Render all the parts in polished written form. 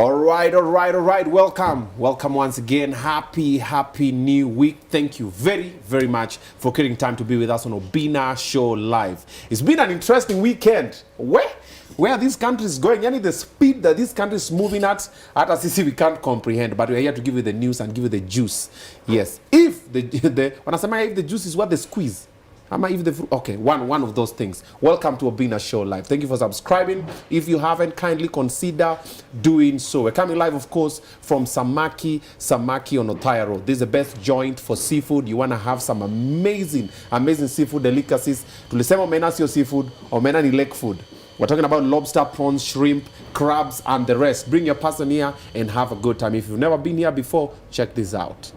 All right. Welcome once again. Happy new week. Thank you very much for getting time to be with us on Obinna Show Live. It's been an interesting weekend. Where this country is going, the speed that this country is moving at we can't comprehend. But we're here to give you the news and give you the juice. Yes, if when I say if the juice is what they squeeze. Okay, one of those things. Welcome to Obinna Show Live. Thank you for subscribing. If you haven't, kindly consider doing so. We're coming live, of course, from Samaki on Othaya Road. This is the best joint for seafood. You want to have some amazing seafood delicacies. Tulisema omena sio seafood, omena ni lake food. We're talking about lobster, prawns, shrimp, crabs, and the rest. Bring your person here and have a good time. If you've never been here before, check this out.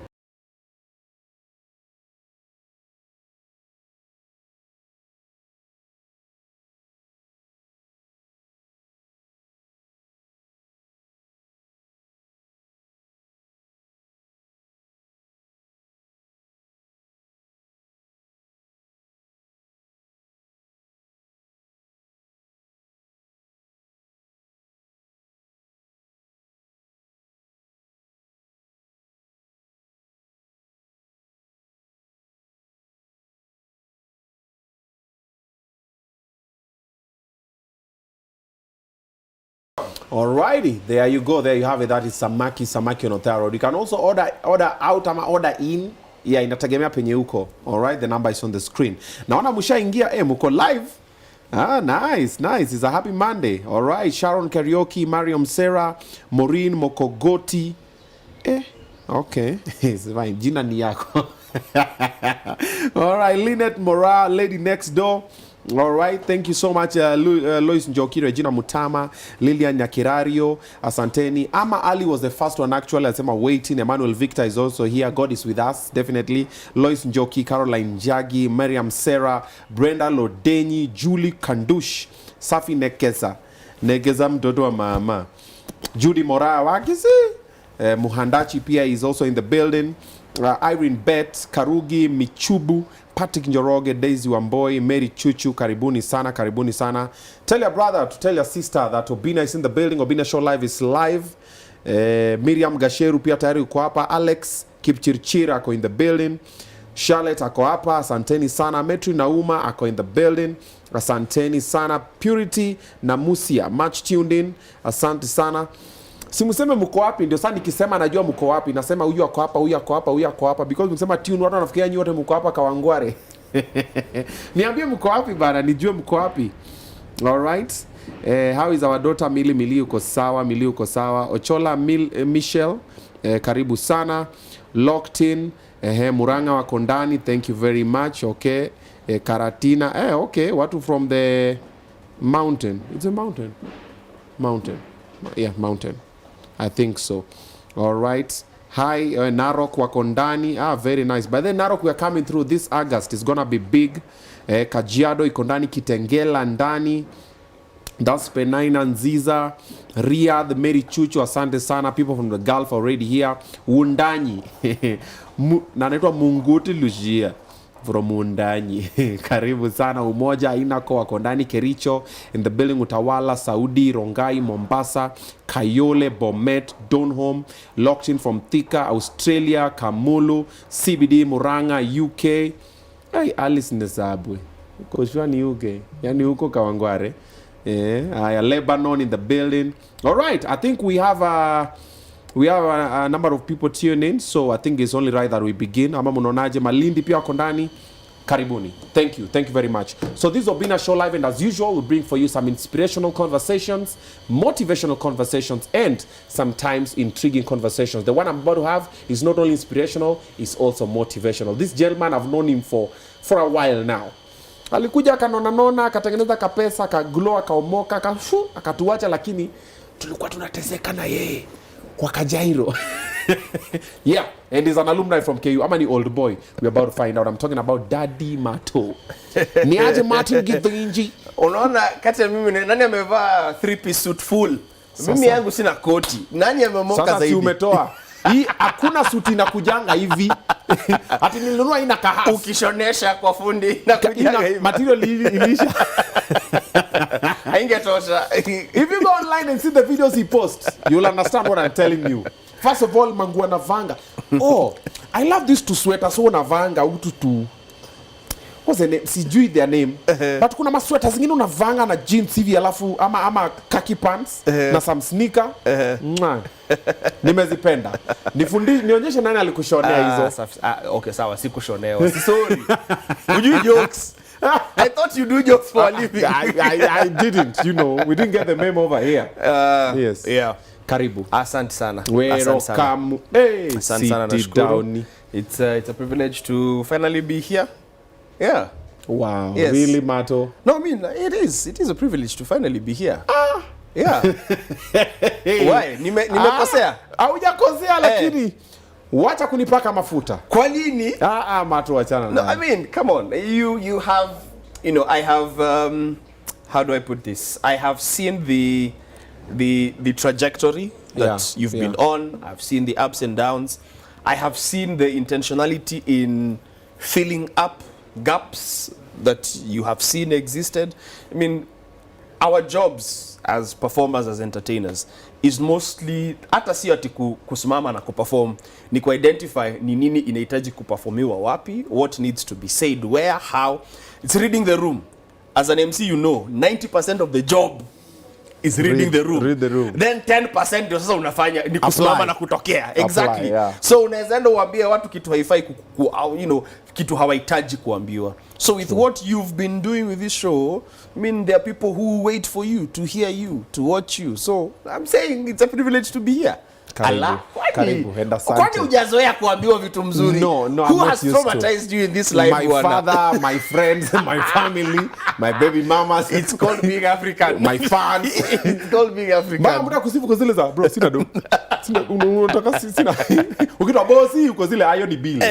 Alrighty, there you go. There you have it. That is Samaki on Othaya Road. You can also order out ama order in. Yeah, inategemea penye uko. Alright, the number is on the screen. Naona mushaingia muko live. Nice. It's a happy Monday. Alright, Sharon Karaoke, Mariam Sarah, Maureen Mokogoti. Okay. It's fine. Jina ni yako. Alright, Lynette Mora, Lady Next Door. All right, thank you so much, Lois Njoki, Regina Mutama, Lilian Nyakirario, Asanteni. Ama Ali was the first one actually. I'm waiting. Emmanuel Victor is also here. God is with us, definitely. Lois Njoki, Caroline Jagi, Miriam Sarah, Brenda Lodeni, Julie Kandush, Safi Negeza mtoto wa mama, Judy Moraya wakisi, Muhandachi Pia is also in the building. Irene Bet, Karugi, Michubu, Patrick Njoroge, Daisy Wamboy, Mary Chuchu, karibuni sana. Tell your brother to tell your sister that Obinna is in the building. Obinna Show Live is live. Miriam Gasheru pia tayari uko hapa. Alex Kipchirchir ako in the building. Charlotte ako hapa. Asanteni sana. Metri Nauma ako in the building. Asanteni sana. Purity na Musia, much tuned in. Asante sana. Simuseme mko wapi, ndio sasa nikisema najua mko wapi, nasema huyu ako hapa because mkisema tune watu wanafikiria nyinyi wote mko hapa Kawangware. Niambie mko wapi bana, nijue mko wapi. All right. How is our daughter Mili uko sawa. Ochola Michelle, karibu sana. Locked in, Muranga wako ndani, thank you very much. Okay. Karatina, okay, watu from the mountain. It's a mountain. Yeah, mountain. I think so. All right. Hi, Narok wako ndani. Very nice. By the Narok, we are coming through this August. It's gonna be big. Kajiado iko ndani, Kitengela ndani. That's Penaina Nziza, Riyadh, Mary Chuchu, asante sana. People from the Gulf already here. Wundanyi. Na naitwa Munguti Lucia. From Mundanyi. Karibu sana. Umoja Inako wako ndani, Kericho in the building, Utawala, Saudi, Rongai, Mombasa, Kayole, Bomet, Donholm, locked in from Thika, Australia, Kamulu, CBD, Muranga, UK. Hey, Alice Nesabwe. Koshwa ni UK. Yani huko Kawangware. Lebanon in the building. All right, I think we have a number of people tuning in, so I think it's only right that we begin. Ama munonaje, Malindi pia wako ndani. Karibuni. Thank you very much. So this is Obinna Show Live, and as usual, we'll bring for you some inspirational conversations, motivational conversations, and sometimes intriguing conversations. The one I'm about to have is not only inspirational, it's also motivational. This gentleman, I've known him for a while now. Alikuja akanona, akatengeneza kapesa, akaglow, akaomoka, akatuacha, lakini tulikuwa tunateseka na yeye kwa Kajairo. Yeah, and he's an alumni from KU. I'm an old boy. We're about to find out. I'm talking about Daddie Marto. Ni aje Martin Githinji? Unaona kati ya mimi nani amevaa 3-piece suit full? Mimi yangu sina koti. Nani amemoka zaidi? Sasa si umetoa. Hii hakuna suti inakujanga hivi. Ati nilinunua ina kahasi. Ukishonesha kwa fundi inakujanga hivi. Material ilisha. Ingetosha. If you go online and see the videos he posts, you'll understand what I'm telling you. First of all, mangu anavanga. Oh, I love this to sweater so unavanga utu. What's the name? Sijui their name. But kuna masweater zingine unavanga na jeans hivi alafu ama khaki pants na some sneaker. Nimezipenda. Nionyeshe nani alikushonea hizo. Okay, sawa, sikushonewa. Sorry. You do jokes. I thought you do jokes for a living. I didn't, you know. We didn't get the memo over here. Yes. Yeah. Karibu. Asante sana. Welcome. Hey, sit down. It's a privilege to finally be here. Yeah. Wow. Yes. Really, Marto? No, I mean, it is a privilege to finally be here. Yeah. Why? Nimekosea? Haujakosea lakini wacha kunipaka mafuta. Kwa nini? Marto wachana. No, I mean, come on. You have, you know, I have how do I put this? I have seen the trajectory that you've been on. I've seen the ups and downs. I have seen the intentionality in filling up gaps that you have seen existed. I mean, our jobs as performers, as entertainers, is mostly hata si ati kusimama na kuperform, ni identify ni nini inahitaji kuperformiwa wapi, what needs to be said where, how. It's reading the room. As an MC, you know, 90% of the job is reading the room. Read the room. Then 10% ndio sasa unafanya ni kusimama na kutokea. Exactly. Apply, yeah. So unaweza enda uambie watu kitu haifai you know, kitu hawahitaji kuambiwa. So with what you've been doing with this show, I mean, there are people who wait for you, to hear you, to watch you. So I'm saying it's a privilege to be here. Karibu. Kwani hujazoea kuambiwa vitu mzuri? No, Who has traumatized you in this life? My father, my friends, my family, my baby mamas. It's called being African. My fans. It's called being African. Mama mtaka kusifu kwa zile za bro, sina do. Unataka sina. Ukitwa bosi uko zile ayo ni bill.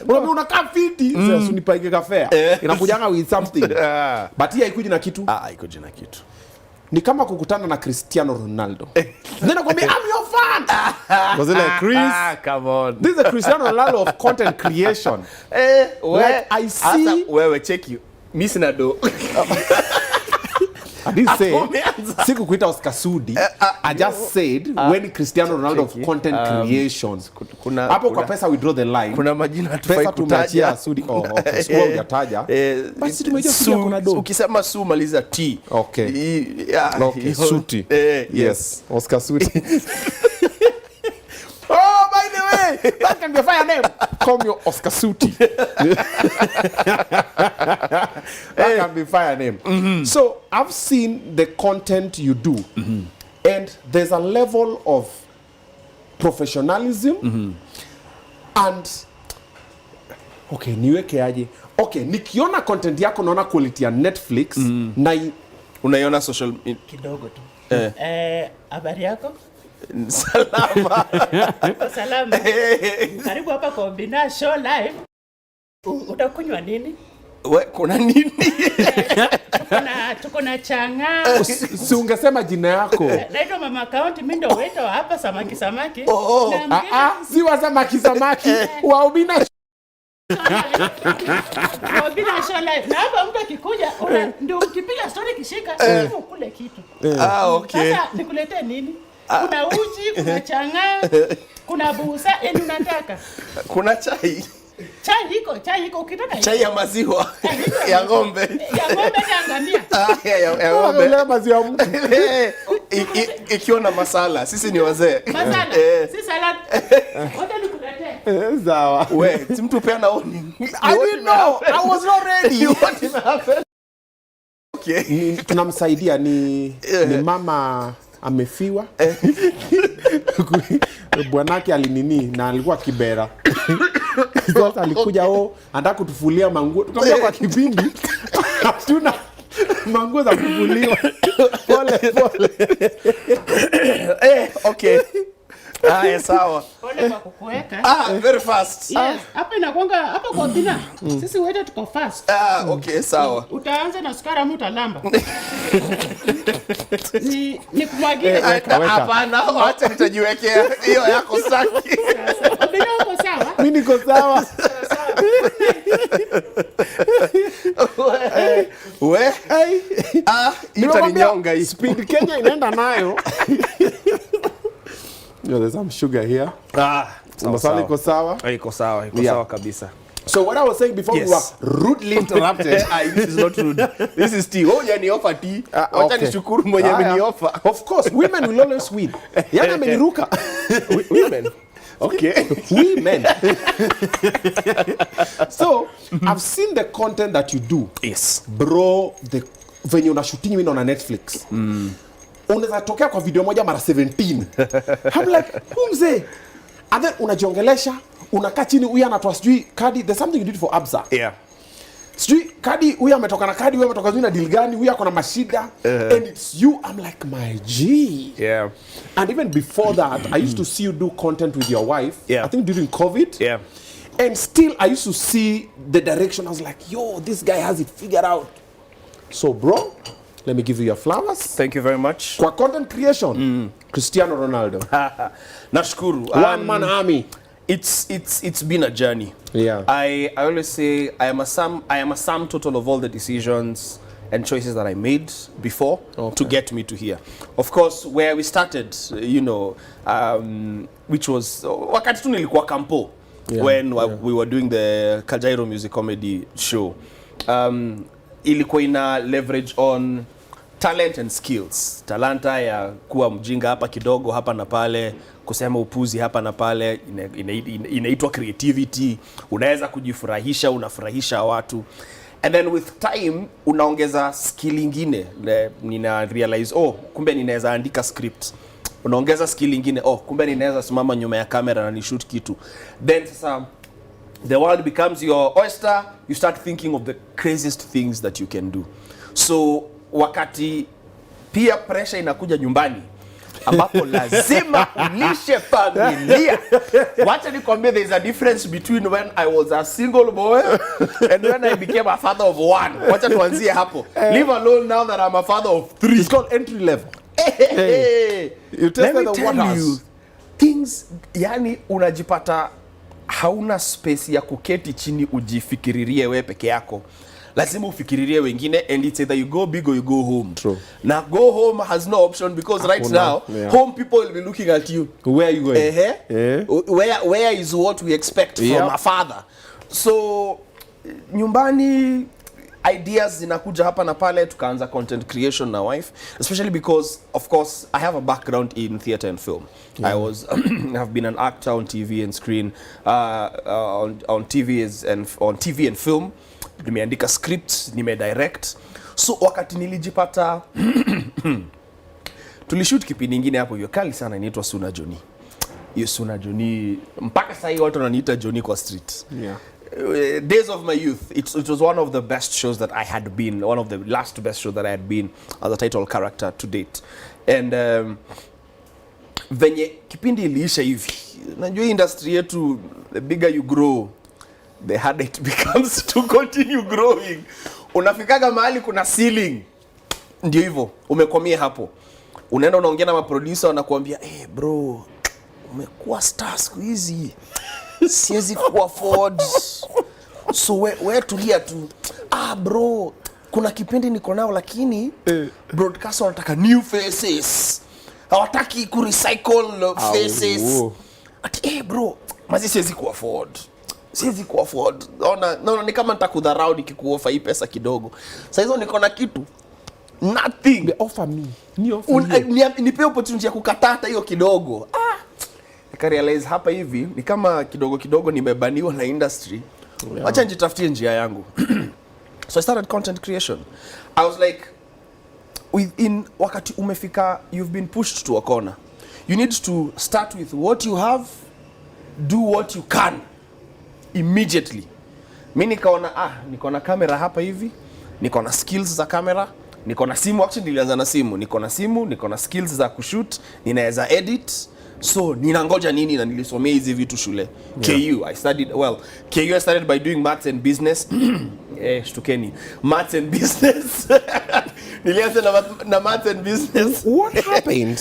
Unaambia unakaa fiti, sasa unipaige kafea. Inakujanga with something. But hii haikuji na kitu. Haikuji na kitu. Ni kama kukutana na Cristiano Ronaldo. Then nakwambia I'm your fan. Was it like Chris? Come on. This is a Cristiano Ronaldo of content creation. Like I see. Wewe check you. Mimi sina do. I didn't say sikukuita Oscar Sudi. I just said when Cristiano Ronaldo of content creation. Hapo kwa pesa we draw the line. Kuna majina hatufai kutaja. Sudi. Oh, okay. Sio hujataja. Basi tumejua Sudi kuna do. Ukisema Su maliza T. Okay. Okay, Sudi. Yes. Oscar Sudi. Oh, by the way, that can be a fire name. Call me Oscar Sudi. That can be fire name. So I've seen the content you do, and there's a level of professionalism and okay, niweke aje. Okay, nikiona content yako naona quality ya Netflix na unaiona social kidogo tu. Habari yako? Salama. Salama. Karibu hapa kwa Obinna Show live. Utakunywa nini? Kuna nini? Tuko na changa. Si ungesema jina yako. Naitwa Mama Account, mimi ndio waiter hapa samaki. Si wa samaki. Wa Obinna Show. Obinna Show live. Na hapa mtu akikuja, ndio ukipiga story kishika, ukule kitu. Okay. Sasa nikuletee nini? Kuna uji, kuna changa, kuna busa, unataka? Kuna chai. Chai iko ukitaka. Chai ya maziwa ya ng'ombe. Ya ng'ombe na ngamia. Ya ng'ombe. Ile maziwa mtu. Ikiwa na masala. Sisi ni wazee. Masala. Si salad. Wote nikuletee. Sawa. Wewe, si mtu pia naoni. I didn't know. I was not ready. What is happening? Okay. Tunamsaidia ni mama amefiwa. Bwanake alinini na alikuwa Kibera. Sasa alikuja anataka kutufulia manguo. Tukamwambia kwa kipindi hatuna manguo za kufuliwa. Pole. Okay. Sawa. Pole kwa kukuweka. Very fast. Yes. Hapa inakuanga hapa kwa Obinna. Sisi wote tuko fast. Okay, sawa. Utaanza na sukari ama utalamba? Ni kumwagia. Hapana, acha nitajiwekea. Hiyo yako saki. Obinna uko sawa? Mimi niko sawa. Itaninyonga hii. Speed Kenya inaenda nayo. There's some sugar here. Masala iko sawa? Iko sawa kabisa. So what I was saying before we were rudely interrupted. This is not rude. This is tea. Oh, yani offer tea. Wacha nishukuru mwenye amenioffer. Of course, women will always win. Yana ameniruka. Women. Okay. Women. So, I've seen the content that you do. Yes. Bro, venye unashooting win on Netflix. Unaweza tokea kwa video moja mara 17. I'm like, mzee. And then unajiongelesha, unakaa chini huyu anatoa sijui kadi. There's something you did for Absa. Yeah. Sijui kadi huyu ametoka na kadi, huyu ametoka na deal gani, huyu ako na mashida. And it's you. I'm like, my G. Yeah. And even before that, I used to see you do content with your wife. Yeah. I think during COVID. Yeah. And still, I used to see the direction. I was like, yo, this guy has it figured out. So, bro, let me give you your flowers. Thank you very much. Kwa content creation, Cristiano Ronaldo. Nashukuru. One man army. It's been a journey. Yeah. I always say I am a sum total of all the decisions and choices that I made before to get me to here. Of course, where we started, which was wakati tu nilikuwa Campo when we were doing the Kajairo music comedy show. Ilikuwa ina leverage on talent and skills. Talanta ya kuwa mjinga hapa kidogo hapa na pale, kusema upuzi hapa na pale, inaitwa creativity. Unaweza kujifurahisha, unafurahisha watu. And then with time unaongeza skill ingine. Nina realize kumbe ninaweza andika script. Unaongeza skill ingine, kumbe ninaweza simama nyuma ya kamera na nishoot kitu. Then sasa the world becomes your oyster. You start thinking of the craziest things that you can do. So wakati pia pressure inakuja nyumbani ambapo lazima ulishe familia. Wacha nikwambie, there is a difference between when I was a single boy and when I became a father of one. Wacha tuanzie hapo. Leave alone now that I'm a father of 3. It's called entry level. You tested the waters. Things, yani unajipata hauna space ya kuketi chini ujifikiririe wewe peke yako. Lazima ufikiririe wengine, and it's either you go big or you go home. True. Now go home has no option because right now home people will be looking at you. Where are you going? Where is what we expect from a father. So nyumbani ideas zinakuja hapa na pale, tukaanza content creation na wife, especially because of course I have a background in theater and film. I have been an actor on TV and screen, on TV and film. Nimeandika scripts, nimedirect. So wakati nilijipata tulishoot kipindi nyingine hapo hiyo kali sana inaitwa Na Jonnie. Hiyo Na Jonnie mpaka sasa watu wananiita Jonnie kwa street. Yeah. Days of my youth, it was one of the best shows that I had been, one of the last best shows that I had been as a title character to date. And venye kipindi iliisha hivi, najua industry yetu, the bigger you grow, the harder it becomes to continue growing. Unafikaga mahali kuna ceiling. Ndio hivyo, umekomea hapo. Unaenda unaongea na maproducer wanakuambia, bro, umekuwa star siku hizi. Siwezi ku-afford. So we tulia tu. Bro, kuna kipindi niko nao lakini broadcast wanataka new faces. Hawataki ku-recycle faces. Ati bro, mazi siwezi ku-afford. Siwezi ku-afford. Naona ni kama nitakudharau nikikuofa hii pesa kidogo. Sasa hizo niko na kitu. Nothing. They offer me. Nipe opportunity ya kukatata hiyo kidogo. I realize hapa hivi ni kama kidogo nimebaniwa na industry. Acha nijitafutie njia yangu. So I started content creation. I was like, within wakati umefika, you've been pushed to a corner. You need to start with what you have, do what you can immediately. Mimi niko na kamera hapa hivi, niko na skills za kamera, niko na simu, actually nilianza na simu, niko na skills za kushoot, ninaweza edit. So ninangoja nini, na nilisomea hizi vitu shule. KU I started by doing maths and business. Shtukeni. Maths and business. Nilianza na maths and business. What happened?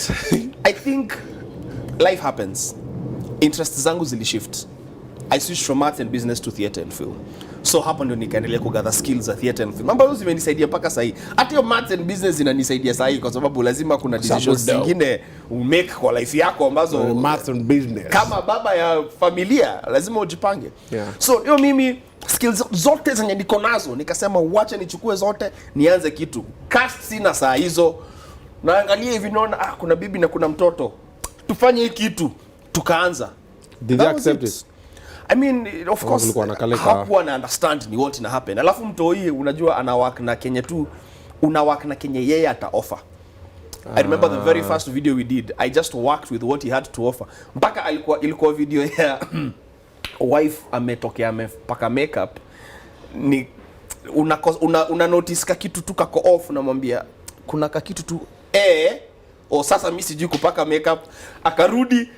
I think life happens. Interests zangu zilishift. I switched from maths and business to theater and film. So hapo ndio nikaendelea kugather skills za theater and film. Ambazo zimenisaidia mpaka sasa hivi. Hata hiyo maths and business inanisaidia sasa hivi kwa sababu lazima kuna decisions zingine umake kwa life yako ambazo maths and business. Kama baba ya familia lazima ujipange. So hiyo mimi skills zote zenye niko nazo nikasema wacha nichukue zote nianze kitu. Cast sina saa hizo. Naangalia hivi naona kuna bibi na kuna mtoto. Tufanye hii kitu. Tukaanza. Did they accept it? I mean, of course, hakuwa na understand ni what ina happen. Alafu mtoi unajua ana work na Kenya tu, una work na Kenya yeye ata offer. I remember the very first video we did, I just worked with what he had to offer. Mpaka ilikuwa video ya wife ametokea amepaka makeup, ni una notice ka kitu tu kako off, unamwambia kuna ka kitu tu sasa mimi sijui kupaka makeup, akarudi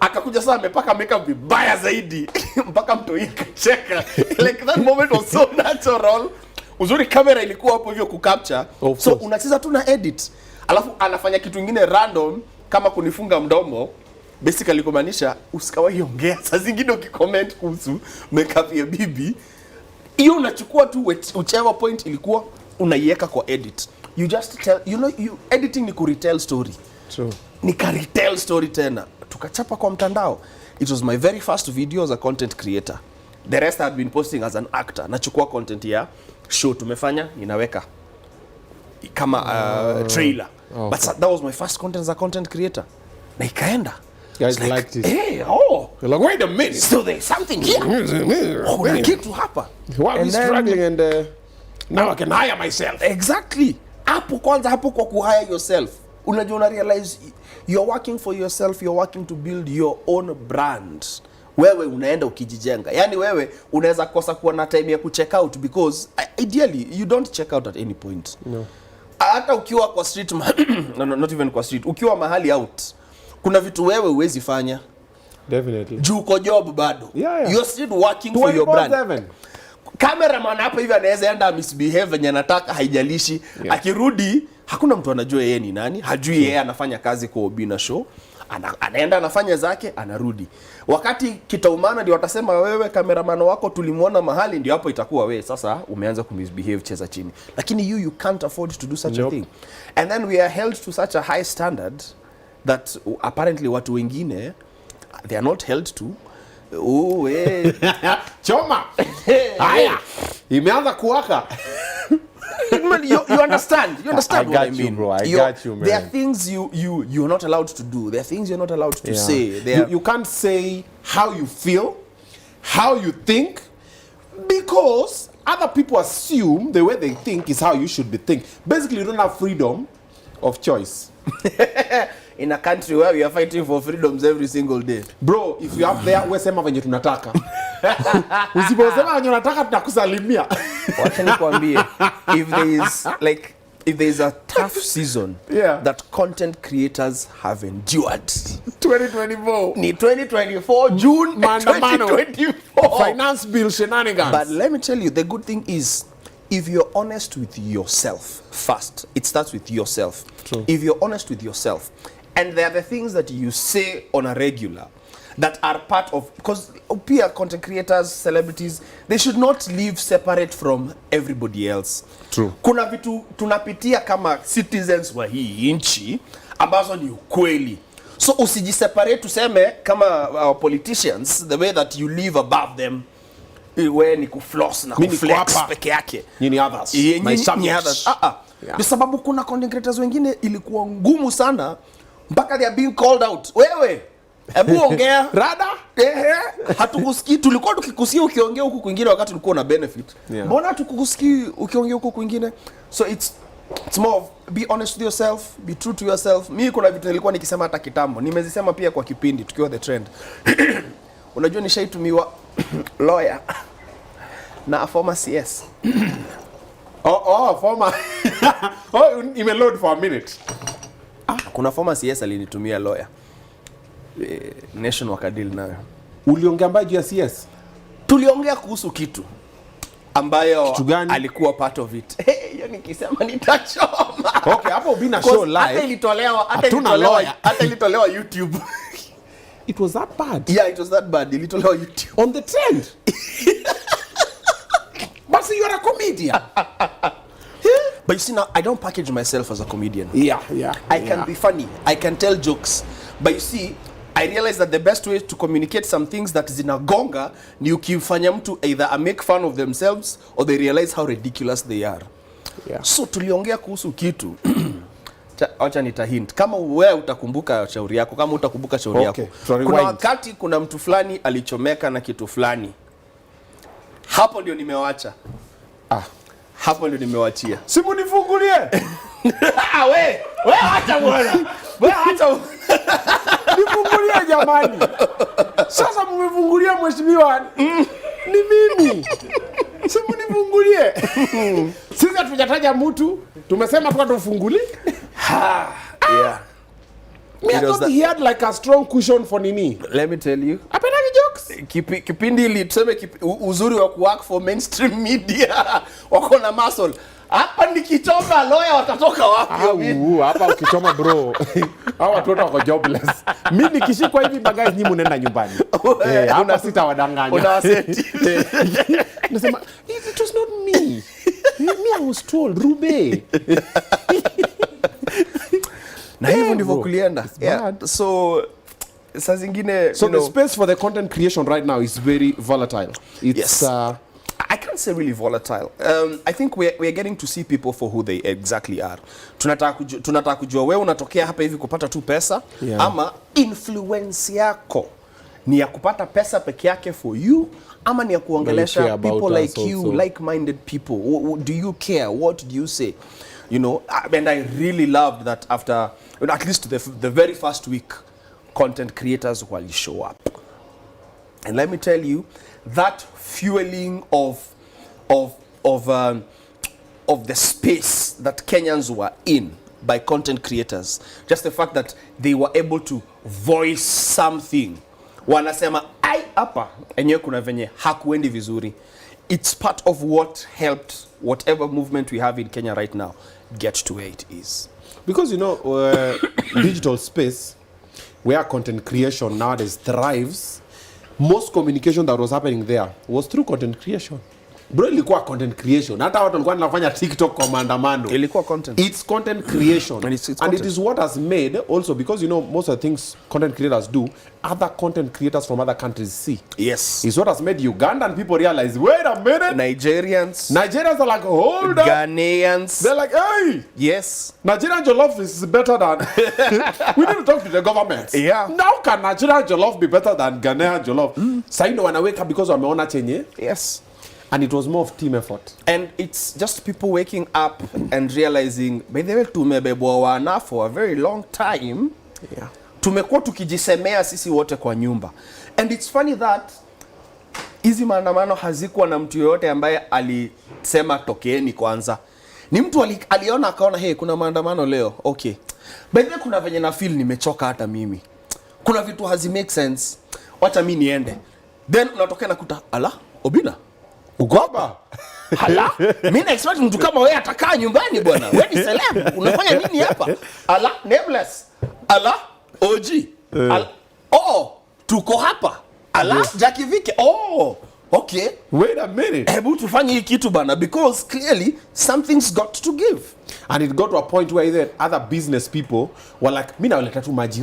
akakuja sasa amepaka makeup vibaya zaidi mpaka mtoi kacheka. Like that moment was so natural. Uzuri kamera ilikuwa hapo hivyo kucapture. So unacheza tu na edit. Alafu anafanya kitu kingine random kama kunifunga mdomo. Basically kumaanisha usikawahi ongea. Saa zingine ukicomment kuhusu makeup ya bibi, hiyo unachukua tu whichever point ilikuwa unaiweka kwa edit. You just tell, editing ni ku retell story. True. Ni ka retell story tena. Tukachapa kwa mtandao. It was my very first video as a content creator. The rest I had been posting as an actor. Nachukua content ya show tumefanya, ninaweka kama trailer. Okay. But that was my first content as a content creator. Na ikaenda. Guys liked it. Hey, you're like, wait a minute. So there's something here. Kuna kitu hapa. Why are we struggling and now I can hire myself. Exactly. Hapo kwa kuhire yourself. Unajua una realize you're working for yourself, you're working to build your own brand. Wewe unaenda ukijijenga. Yani wewe unaweza kosa kuwa na time ya kucheck out because ideally you don't check out at any point. No. Hata ukiwa kwa street no, not even kwa street. Ukiwa mahali out, kuna vitu wewe huwezi fanya. Definitely. Juu uko job bado. Yeah. You're still working for your brand. 24/7. Cameraman hapa hivi anaweza enda misbehave venye anataka, haijalishi. Yeah. Akirudi hakuna mtu anajua yeye ni nani, hajui yeye anafanya kazi kwa Obinna Show. Anaenda anafanya zake, anarudi. Wakati kitaumana ndio watasema wewe cameraman wako tulimuona mahali, ndio hapo itakuwa wewe sasa umeanza kumisbehave, cheza chini. Lakini you can't afford to do such a thing. And then we are held to such a high standard that apparently watu wengine they are not held to. Choma. Haya. Imeanza kuwaka. You understand? You understand what I mean? You, bro. I got you, man. There are things you're not allowed to do. There are things you're not allowed to say. You can't say how you feel, how you think, because other people assume the way they think is how you should be thinking. Basically, you don't have freedom of choice. In a country where we are fighting for freedoms every single day. Bro, if you have there, we sema venye tunataka. Usiposema venye unataka tutakusalimia. Wacha nikwambie, if there is a tough season that content creators have endured. 2024. Ni 2024 June 2024. Finance bill shenanigans. But let me tell you, the good thing is if you're honest with yourself first, it starts with yourself. True. If you're honest with yourself, and there are the things that you say on a regular that are part of, because peer content creators, celebrities, they should not live separate from everybody else. True. Kuna vitu tunapitia kama citizens wa hii nchi ambazo ni ukweli. So usijiseparate tuseme kama our politicians, the way that you live above them. Iwe ni kufloss na kuflex peke yake. Nyinyi others. My subjects. Kwa sababu kuna content creators wengine ilikuwa ngumu sana mpaka they are being called out. Wewe, hebu ongea. Rada? Hatukusikii, tulikuwa tukikusikia ukiongea huku kwingine wakati ulikuwa na benefit. Mbona hatukusikii ukiongea huku kwingine? So it's more of be honest with yourself, be true to yourself. Mimi kuna vitu nilikuwa nikisema hata kitambo. Nimezisema pia kwa kipindi tukiwa the trend. Unajua nishaitumiwa lawyer na a former CS. Former. Imeload for a minute. Kuna former CS alinitumia lawyer. Nation wakadili nayo. Uliongea mbaya juu ya CS? Tuliongea kuhusu kitu ambayo alikuwa part of it. Hiyo nikisema nitachoma. Okay, hapo Obinna Show live. Hata ilitolewa YouTube. It was that bad. Yeah, it was that bad. Ilitolewa YouTube. On the trend. But see, you're a comedian. But you see now, I don't package myself as a comedian. Yeah. I can be funny. I can tell jokes. But you see, I realize that the best way to communicate some things that zinagonga ni ukifanya mtu either make fun of themselves or they realize how ridiculous they are. Yeah. So tuliongea kuhusu kitu. Acha nitahint. Kama wewe utakumbuka shauri yako, kama utakumbuka shauri yako. Kuna wakati kuna mtu fulani alichomeka na kitu fulani. Hapo ndio nimewacha. Hapo ndio nimewachia. Simu nifungulie. Wewe acha bwana. Wewe acha. Nifungulie jamani. Sasa mmefungulia mheshimiwa. Ni mimi. Simu nifungulie. Sisi hatujataja mtu. Tumesema tu tufungulie. Yeah. I thought he had like a strong cushion for nini. Let me tell you. Apendagi jokes. Kipindi ili tuseme uzuri wa work for mainstream media. Wako na muscle. Hapa nikichoma lawyer watatoka wapi? Hapa ukichoma bro. Hawa watu wako jobless. Mimi nikishikwa hivi bagage nyinyi mnaenda nyumbani. Hapa sitawadanganya. Unawaseti. Nasema it was not me. I was told Rube. Na hivyo ndivyo kulienda. Yeah. So saa zingine the space for the content creation right now is very volatile. It's I can't say really volatile. I think we're getting to see people for who they exactly are. Tunataka kujua wewe unatokea hapa hivi kupata tu pesa ama influence yako ni ya kupata pesa peke yake for you ama ni ya kuongelesha people like you, like-minded people. Do you care? What do you say? You know, and I really loved that after at least the very first week content creators will show up. And let me tell you, that fueling of the space that Kenyans were in by content creators, just the fact that they were able to voice something. Wanasema ai hapa enyewe kuna venye hakuendi vizuri. It's part of what helped whatever movement we have in Kenya right now get to where it is. Because digital space where content creation nowadays thrives, most communication that was happening there was through content creation. Bro, ilikuwa content creation. Hata watu walikuwa wanafanya TikTok kwa maandamano. Ilikuwa content. It's content creation. And it's and it is what has made also, because most of the things content creators do, other content creators from other countries see. Yes. It's what has made Ugandan people realize, wait a minute. Nigerians are like, hold up. Ghanaians. They're like, hey. Yes. Nigerian jollof is better than... We need to talk to the government. Yeah. Now can Nigerian jollof be better than Ghanaian jollof? Saino wanaweka because wameona chenye. Yes. And it was more of team effort. And it's just people waking up and realizing, by the way, tumebebwa wana for a very long time. Yeah. Tumekuwa tukijisemea sisi wote kwa nyumba. And it's funny that hizi maandamano hazikuwa na mtu yoyote ambaye alisema tokeeni kwanza. Ni mtu aliona akaona, hey, kuna maandamano leo. Okay. By the way, kuna venye na feel nimechoka hata mimi. Kuna vitu hazi make sense. Wacha mimi niende. Then unatokea na kuta, ala, Obinna. Ugoba. Hala, mimi na expect mtu kama wewe atakaa nyumbani bwana. Wewe ni celeb, unafanya nini hapa? Ala, nameless. Ala, OG. Ala, tuko hapa. Ala, Jackie Vike. Oh, okay. Wait a minute. Hebu tufanye hii kitu bana, because clearly something's got to give. And it got to a point where either other business people were like, mimi naleta tu maji.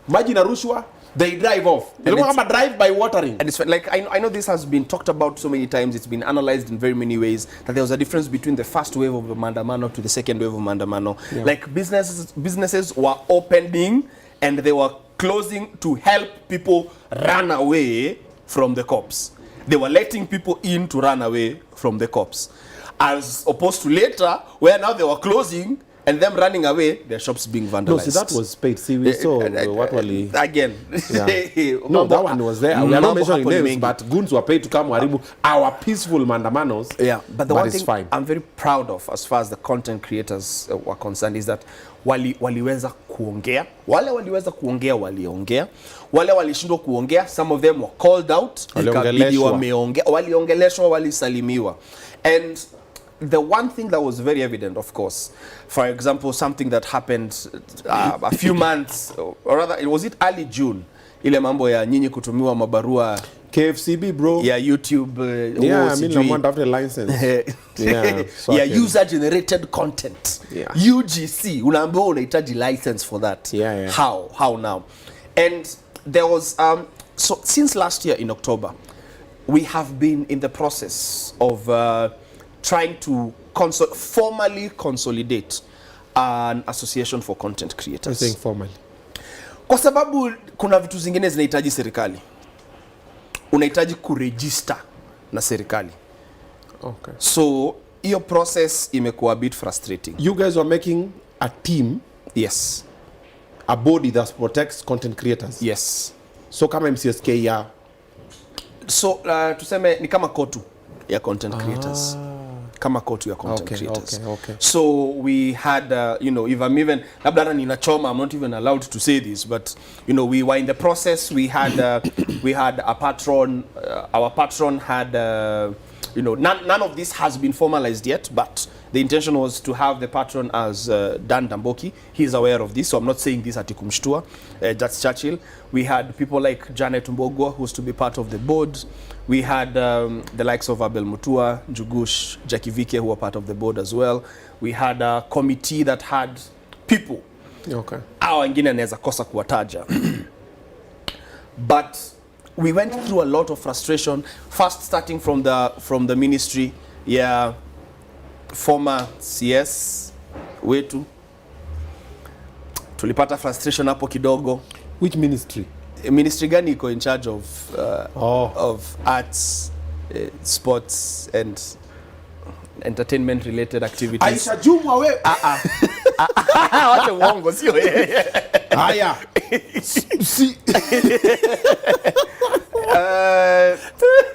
Maji na rushwa. They drive off. They don't have a drive by watering. And it's like, I know this has been talked about so many times. It's been analyzed in very many ways, that there was a difference between the first wave of Mandamano to the second wave of Mandamano. Yeah. Like businesses were opening and they were closing to help people run away from the cops. They were letting people in to run away from the cops. As opposed to later, where now they were closing and them running away, their shops being vandalized. No, see, that was paid. See, we saw what were again. Yeah. No, that one was there. We are not mentioning names, but goons were paid to come haribu our peaceful mandamanos. Yeah, but the one thing fine. I'm very proud of, as far as the content creators were concerned, is that waliweza kuongea. Wale waliweza kuongea waliongea. Wale walishindwa kuongea, some of them were called out. Ikabidi wameongea. Waliongeleshwa, walisalimiwa. And the one thing that was very evident, of course, for example, something that happened a few months, or rather, was it early June, ile mambo ya nyinyi kutumiwa mabarua KFCB bro. ya YouTube Yeah, I mean I want after license. Yeah. So yeah, user generated content. Yeah. UGC unaambiwa unahitaji license for that. Yeah. How now? And there was so since last year in October we have been in the process of trying to formally consolidate an association for content creators. I'm saying formally. Kwa sababu kuna vitu zingine zinahitaji serikali. Unahitaji kuregister na serikali. Okay. So hiyo process imekuwa a bit frustrating. You guys are making a team, Yes. a body that protects content creators. Yes. So kama MCSK ya. So tuseme ni kama kotu ya content creators. Kama kotu ya content creators. Okay. So we had you know, if I'm even labda hata ninachoma, I'm not even allowed to say this, but you know, we were in the process. We had we had a patron, our patron had you know, none of this has been formalized yet, but the intention was to have the patron as Dan Damboki. He's aware of this, so I'm not saying this ati kumshtua. That's Churchill. We had people like Janet Mbogwa, who's to be part of the board. We had the likes of Abel Mutua, Njugush, Jackie Vike, who were part of the board as well. We had a committee that had people. Okay. Hawa wengine anaweza kosa kuwataja. But we went through a lot of frustration, first starting from the ministry. Yeah, former CS wetu tulipata frustration hapo kidogo. Which ministry? Ministry gani iko in charge of of arts, sports and entertainment related activities? Aisha Jumwa we. Wacha uongo sio yeye. Haya. Si.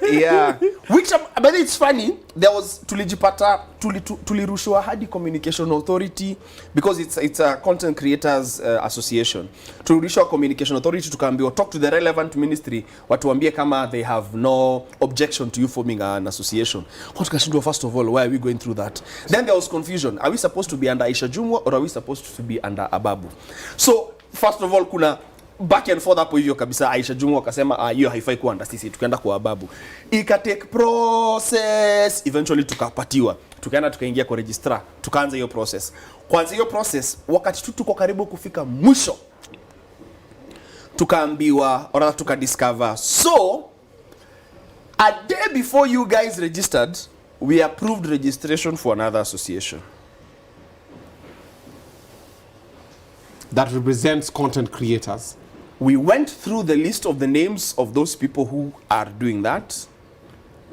Yeah, which but it's funny, there was tulirushwa hadi communication authority because it's a content creators association. Tulirushwa communication authority tukaambiwa talk to the relevant ministry watuambie kama they have no objection to you forming an association. Kwa tukashindwa, first of all, why are we going through that? Then there was confusion. Are we supposed to be under Aisha Jumwa or are we supposed to be under Ababu? So first of all kuna back and forth hapo hivyo kabisa. Aisha Jumwa akasema hiyo haifai kuwa under sisi, tukaenda kwa Ababu. Ika take process, eventually tukapatiwa, tukaenda tukaingia kwa registrar, tukaanza hiyo process. Kwanza hiyo process, wakati tu tuko karibu kufika mwisho, tukaambiwa or tukadiscover, so a day before you guys registered, we approved registration for another association that represents content creators. We went through the list of the names of those people who are doing that.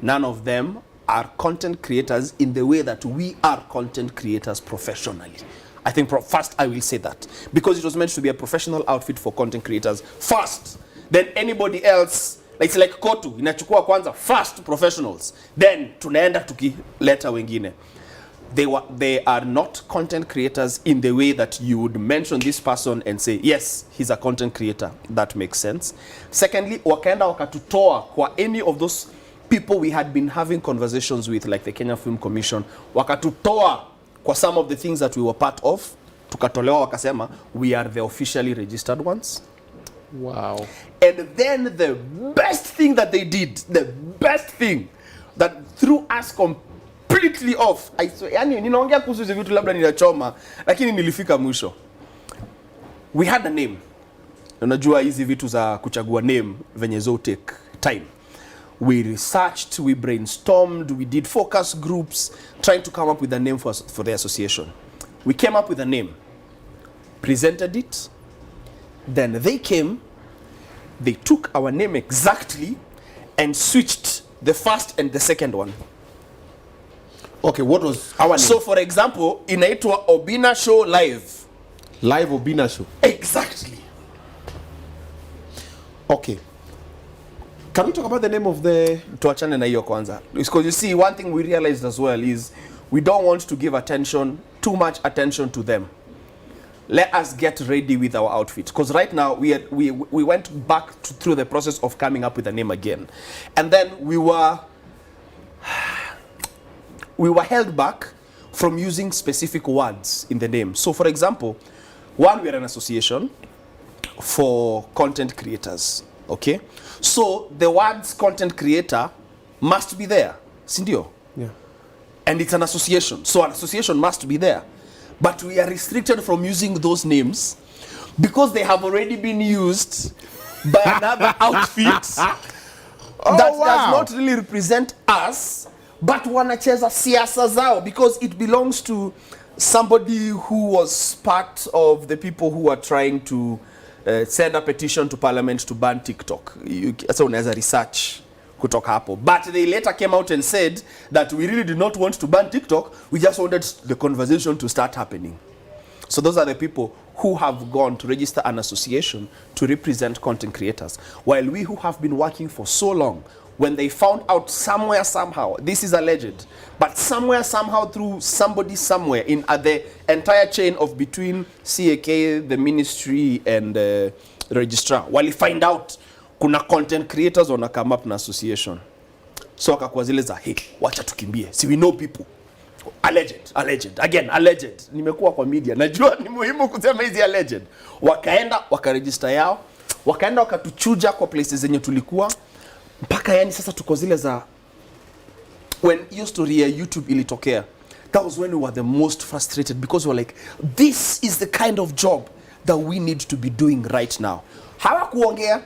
None of them are content creators in the way that we are content creators professionally. I think first I will say that, because it was meant to be a professional outfit for content creators first. Then anybody else, it's like Kotu, inachukua kwanza first professionals, then tunaenda tukileta wengine. They are not content creators in the way that you would mention this person and say, yes, he's a content creator. That makes sense. Secondly, wakaenda wakatutoa kwa any of those people we had been having conversations with, like the Kenya Film Commission, wakatutoa kwa some of the things that we were part of, tukatolewa wakasema, we are the officially registered ones. Wow. And then the best thing that they did, the best thing that threw us completely off. Yani ninaongea kuhusu hizo vitu labda ninachoma, lakini nilifika mwisho. We had a name. Unajua hizi vitu za kuchagua name venye zo take time. We researched, we brainstormed, we did focus groups trying to come up with a name for the association. We came up with a name, presented it, then they came, they took our name exactly and switched the first and the second one. Okay, what was our name? So for example, inaitwa Obinna Show Live. Live Obinna Show. Exactly. Okay. Can we talk about the name of the... Tuachane na hiyo kwanza. Because you see, one thing we realized as well is we don't want to give too much attention to them. Let us get ready with our outfit. Because right now, we went back through the process of coming up with a name again. And then we were held back from using specific words in the name. So for example, one, we are an association. for content creators. Okay, so the words content creator must be there, sindio? Yeah. And it's an association, so an association must be there, but we are restricted from using those names because they have already been used by another outfit that does not really represent us, but wanacheza siasa zao because it belongs to somebody who was part of the people who are trying to send a petition to parliament to ban TikTok. So unaweza research kutoka hapo. But they later came out and said that we really did not want to ban TikTok, we just wanted the conversation to start happening. So those are the people who have gone to register an association to represent content creators. While we who have been working for so long, when they found out somewhere, somehow, this is alleged, but somewhere, somehow, through somebody somewhere in the entire chain of between CAK, the ministry, and the registrar, while you find out kuna content creators wana come up na association. So akakuwa zile za, hey, wacha tukimbie. See, we know people. Alleged. Again, alleged. Nimekuwa kwa media. Najua ni muhimu kusema hizi alleged. Wakaenda, wakaregister yao. Wakaenda wakatuchuja kwa places zenye tulikuwa. Mpaka yani sasa tuko zile za when hiyo story ya YouTube ilitokea, that was when we were the most frustrated because we were like, this is the kind of job that we need to be doing right now. Hawakuongea.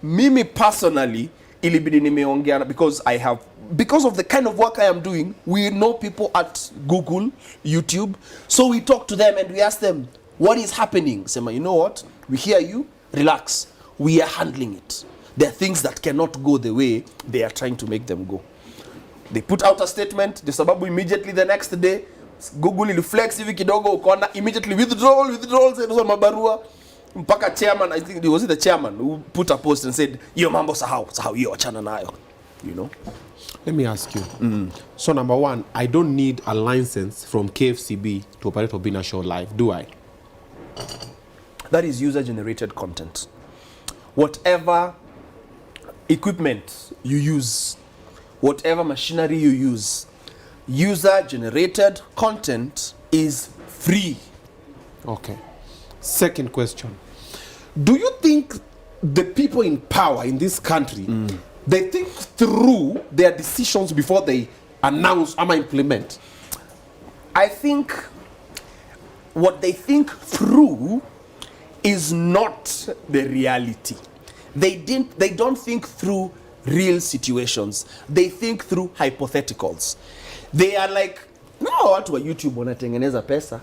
Mimi personally ilibidi nimeongea because of the kind of work I am doing. We know people at Google, YouTube, so we talk to them and we ask them what is happening. Sema, you know what, we hear you, relax, we are handling it. There are things that cannot go the way they are trying to make them go. They put out a statement, the sababu immediately the next day Google iliflex hivi kidogo, ukaona immediately withdrawals and mabarua. Mpaka chairman, I think it was the chairman who put a post and said, yo mambo sahau hiyo achana nayo, you know. Let me ask you. So number one, I don't need a license from KFCB to operate Obinna Show live, do I? That is user-generated content. Whatever equipment you use, whatever machinery you use, user-generated content is free. Okay. Second question. Do you think the people in power in this country, they think through their decisions before they announce or implement? I think what they think through is not the reality. They don't think through real situations. They think through hypotheticals. They are like, no, watu wa YouTube wanatengeneza pesa.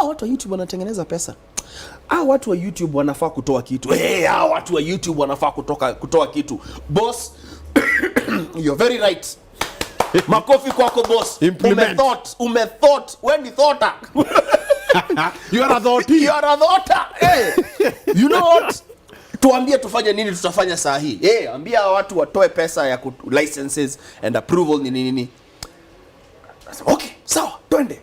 Watu wa YouTube wanatengeneza pesa. Watu wa YouTube wanafaa kutoa kitu. Watu wa YouTube wanafaa kutoa kitu. Boss, you're very right. Makofi kwako boss. Umethought. When you thought you are a thoughty. You are a thoughter. Hey, you know what? Tuambie tufanye nini tutafanya saa hii. Ambia watu watoe pesa ya licenses and approval nini. Okay, sawa, twende.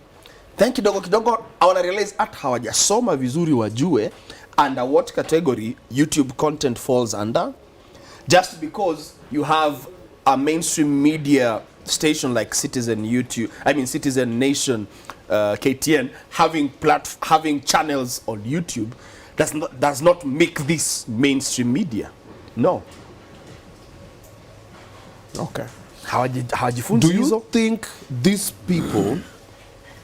Then kidogo I wanna realize hata hawajasoma vizuri wajue under what category YouTube content falls under. Just because you have a mainstream media station like Citizen Nation, KTN having channels on YouTube does not make this mainstream media. No. Okay. Hawajifunzi Do you hizo? think these people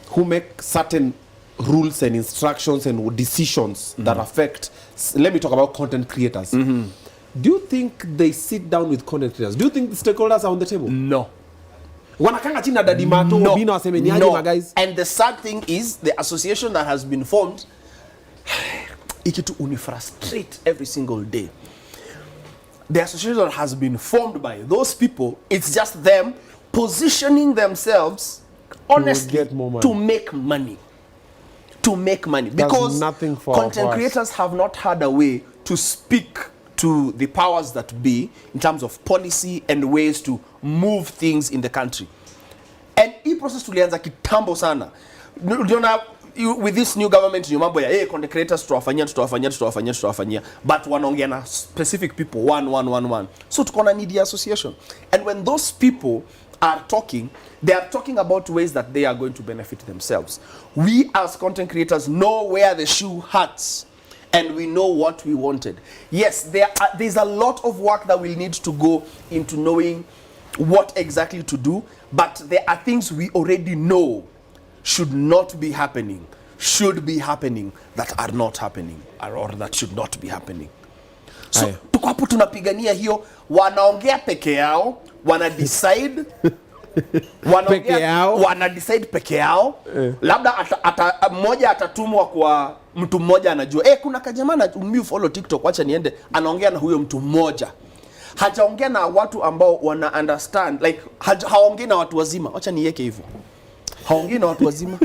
who make certain rules and instructions and decisions that affect, let me talk about content creators. Do you think they sit down with content creators? Do you think the stakeholders are on the table? No. Wanakanga chini na Daddie Marto, Obinna waseme ni aje my guys? And the sad thing is the association that has been formed ikitu unifrustrate every single day. The association that has been formed by those people, it's just them positioning themselves honestly get more money. to make money. To make money. Because nothing for content us. creators have not had a way to speak to the powers that be in terms of policy and ways to move things in the country. And hii process tulianza kitambo sana. With this new government ni mambo ya content creators tutawafanyia but wanaongea na specific people one. So tuko na need association. And when those people are talking, they are talking about ways that they are going to benefit themselves. We as content creators know where the shoe hurts and we know what we wanted. Yes, there's a lot of work that will need to go into knowing what exactly to do, but there are things we already know should not be happening, should be happening, that are not happening, or that should not be happening. So tuko hapo tunapigania hiyo, wanaongea peke yao, wana decide wana decide peke yao. Labda mmoja atatumwa kwa mtu mmoja anajua kuna kajamana mimi follow TikTok, wacha niende, anaongea na huyo mtu mmoja. Hajaongea na watu ambao wana understand, like haongei na watu wazima, wacha niweke hivyo. Haongei na watu wazima.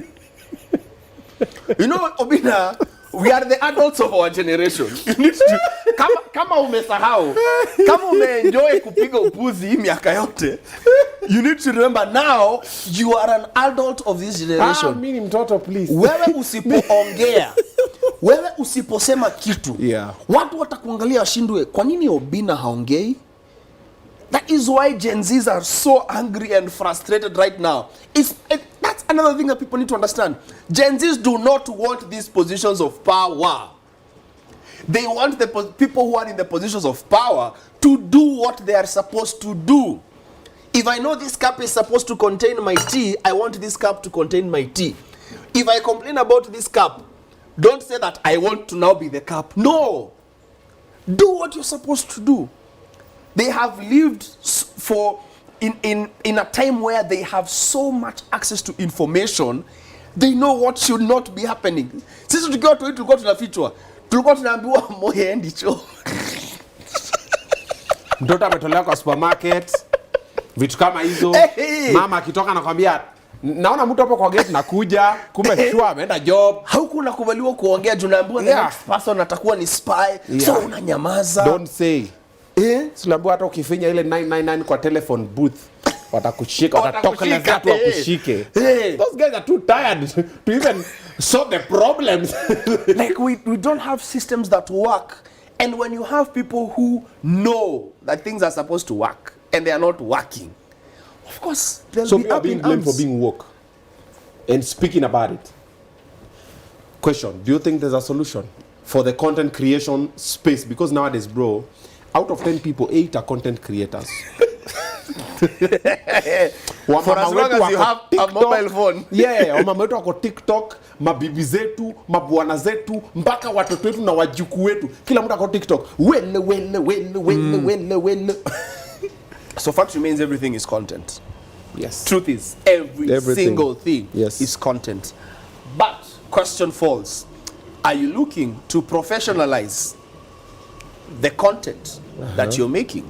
You know, Obinna, we are the adults of our generation. You need to, kama umesahau, kama umeenjoy kupiga upuzi hii miaka yote, you need to remember now you are an adult of this generation. Mimi mtoto, please. Wewe usipoongea, wewe usiposema kitu, watu watakuangalia washindwe, kwa nini Obinna haongei? That is why Gen Zs are so angry and frustrated right now. That's another thing that people need to understand. Gen Zs do not want these positions of power. They want the people who are in the positions of power to do what they are supposed to do. If I know this cup is supposed to contain my tea, I want this cup to contain my tea. If I complain about this cup, don't say that I want to now be the cup. No. Do what you're supposed to do. They have lived in a time where they have so much access to information. They know what should not be happening. Sisi tukiwa tulikuwa tunafichwa. Tulikuwa tunaambiwa moyo endi choo. Mtoto ametolewa kwa supermarket. Vitu kama hizo. Mama akitoka anakuambia, naona mtu hapo kwa gate nakuja, kumbe shua ameenda job. Haukuna kubaliwa kuongea, tunaambiwa the next person atakuwa ni spy. So unanyamaza. Don't say. Tunaambiwa hata ukifinya ile 999 kwa telephone booth, watakushika, watatokeleza watu wakushike. Those guys are too tired to even solve the problems. Like we don't have systems that work. And when you have people who know that things are supposed to work and they are not working, of course they'll be up in blamed arms. for being woke and speaking about it. Question: do you think there's a solution for the content creation space? Because nowadays, bro, out of 10 people, 8 are content creators. For as long as you have a mobile phone. Wamama wetu wako TikTok, mabibi zetu, mabwana zetu, mpaka watoto wetu na wajukuu wetu. Kila mtu ako TikTok. Wele. So fact remains, everything is content. Yes. Truth is, everything. Single thing is content. But question falls, are you looking to professionalize the content that you're making?